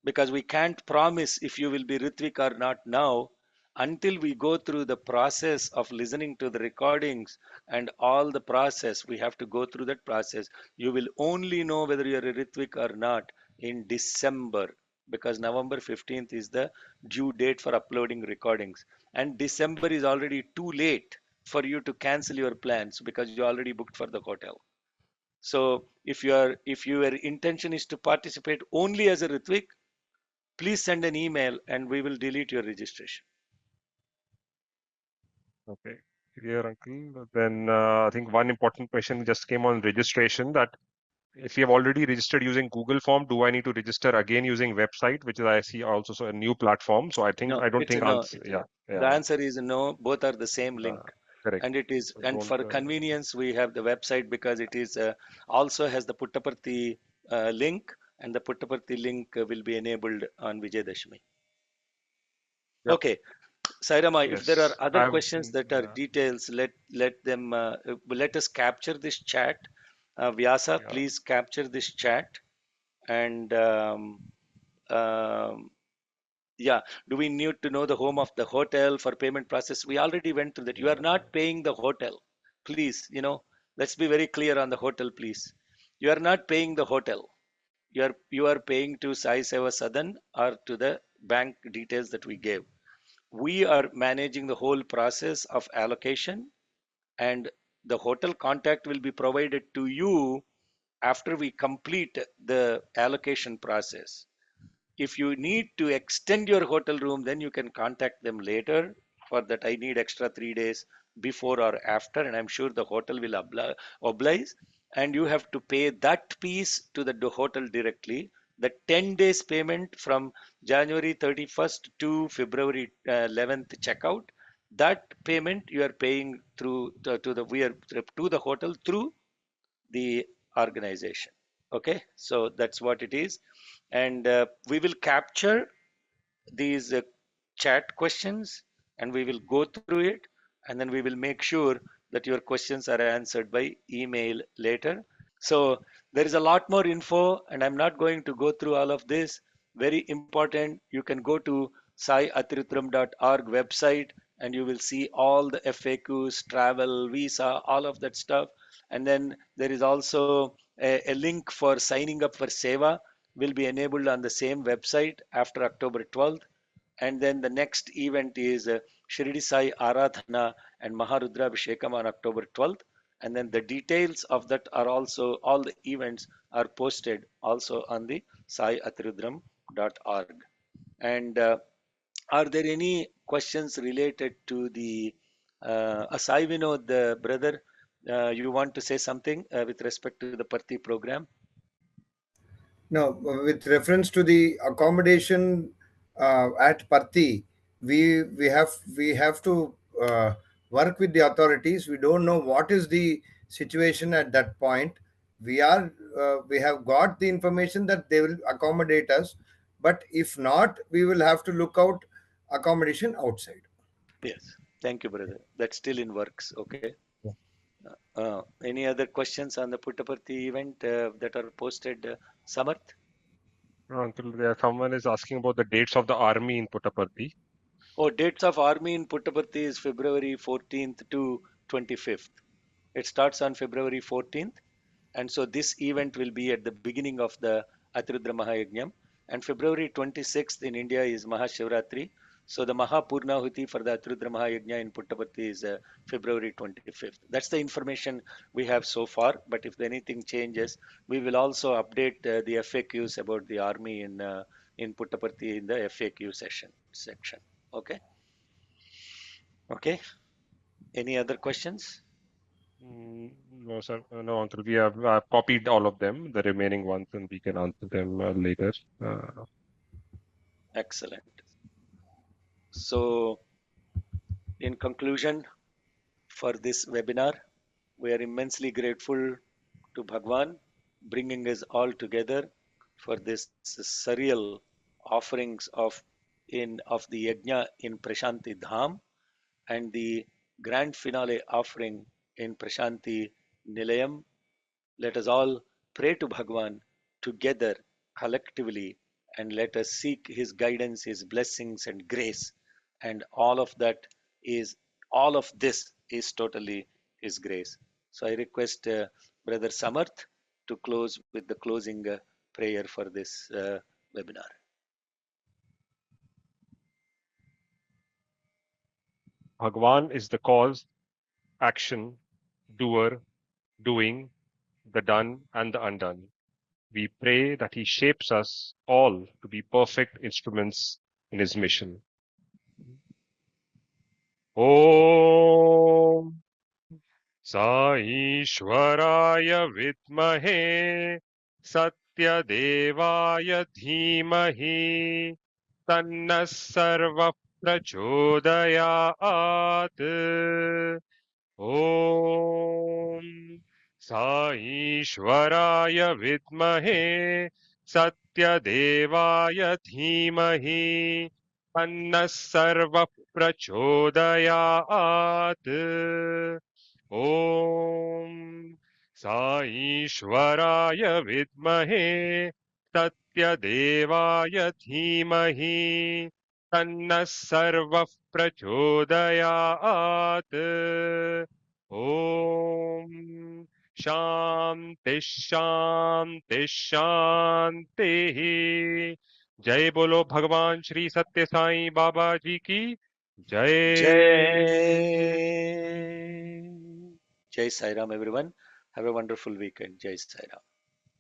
because we can't promise if you will be Ritwik or not now until we go through the process of listening to the recordings and all the process. We have to go through that process. You will only know whether you are a Ritwik or not in December, because November 15th is the due date for uploading recordings. And December is already too late for you to cancel your plans because you already booked for the hotel. So if your intention is to participate only as a Ritwik, please send an email and we will delete your registration. Okay. Clear, uncle. Then I think one important question just came on registration, that if you have already registered using Google form, do I need to register again using website, which is I see also so a new platform. So No, I don't it's a think no. answer. Yeah, The yeah, answer is no. Both are the same link. correct. And it is, So and don't. for convenience, we have the website because it is also has the Puttaparthi link, and the Puttaparthi link will be enabled on Vijayadashami. Yeah. Okay, Sairama, if there are Yes. other I've. questions that are details, let us capture this chat. Vyasa, Yeah. please capture this chat and um, yeah, do we need to know the home of the hotel for payment process? We already went through that. You are not paying the hotel. Please, let's be very clear on the hotel, please. You are not paying the hotel. You are paying to Sai Seva Sadan or to the bank details that we gave. We are managing the whole process of allocation, and the hotel contact will be provided to you after we complete the allocation process. If you need to extend your hotel room, then you can contact them later. For that, I need extra 3 days before or after, and I'm sure the hotel will oblige. And you have to pay that piece to the hotel directly. The 10 days payment from January 31st to February 11th checkout. That payment you are paying through to the we are to the hotel through the organization. Okay, so that's what it is. And we will capture these chat questions and we will go through it, and then we will make sure that your questions are answered by email later. So there is a lot more info, and I'm not going to go through all of this. Very important. You can go to saiatirutram.org website and you will see all the FAQs, travel, visa, all of that stuff. And then there is also a link for signing up for Seva will be enabled on the same website after October 12th. And then the next event is Shirdi Sai Aradhana and Maharudra Abhishekam on October 12th. And then the details of that are also, all the events are posted also on the saiatirudram.org. And are there any questions related to the Asai Vinod, brother? You want to say something with respect to the Parthi program? No, with reference to the accommodation at Parthi, we have to work with the authorities. We don't know what is the situation at that point. We have got the information that they will accommodate us, but if not, we will have to look out accommodation outside. Yes. Thank you, brother. That's still in works. Okay. Yeah. Any other questions on the Puttaparthi event that are posted, Samarth? Until there, someone is asking about the dates of the army in Puttaparthi. Oh, dates of army in Puttaparthi is February 14th to 25th. It starts on February 14th, and so this event will be at the beginning of the Atirudra Mahayajnam. And February 26th in India is Mahashivratri. So the Mahapurnahuti for the Atirudra Mahayajna in Puttaparthi is February 25th. That's the information we have so far. But if anything changes, we will also update the FAQs about the army in Puttaparthi in the FAQ section. Okay. Okay. Any other questions? No, sir. No, until we have copied all of them, the remaining ones, and we can answer them later. Excellent. So, in conclusion, for this webinar, we are immensely grateful to Bhagwan bringing us all together for this surreal offerings of the yajna in Prashanti Dham and the grand finale offering in Prashanti Nilayam. Let us all pray to Bhagwan together, collectively, and let us seek His guidance, His blessings, and grace. And is, all of this is totally His grace. So I request Brother Samarth to close with the closing prayer for this webinar. Bhagwan is the cause, action, doer, doing, the done, and the undone. We pray that He shapes us all to be perfect instruments in His mission. Om Sa Ishwaraya Vidmahe Satyadevaya Dhimahi Tanna Sarva Prachodayat Om Sa Ishwaraya Vidmahe Satyadevaya Dhimahi Tanna Sarva Prachodayat Om Sa Ishwaraya Vidmahe Satyadevaya Dhimahi Tanna Sarva Prachodayat Om Shanti Shanti Shanti जय बोलो भगवान श्री सत्य साईं बाबा जी की जय Jai Sai Ram, everyone. Have a wonderful weekend. Jai Sai Ram.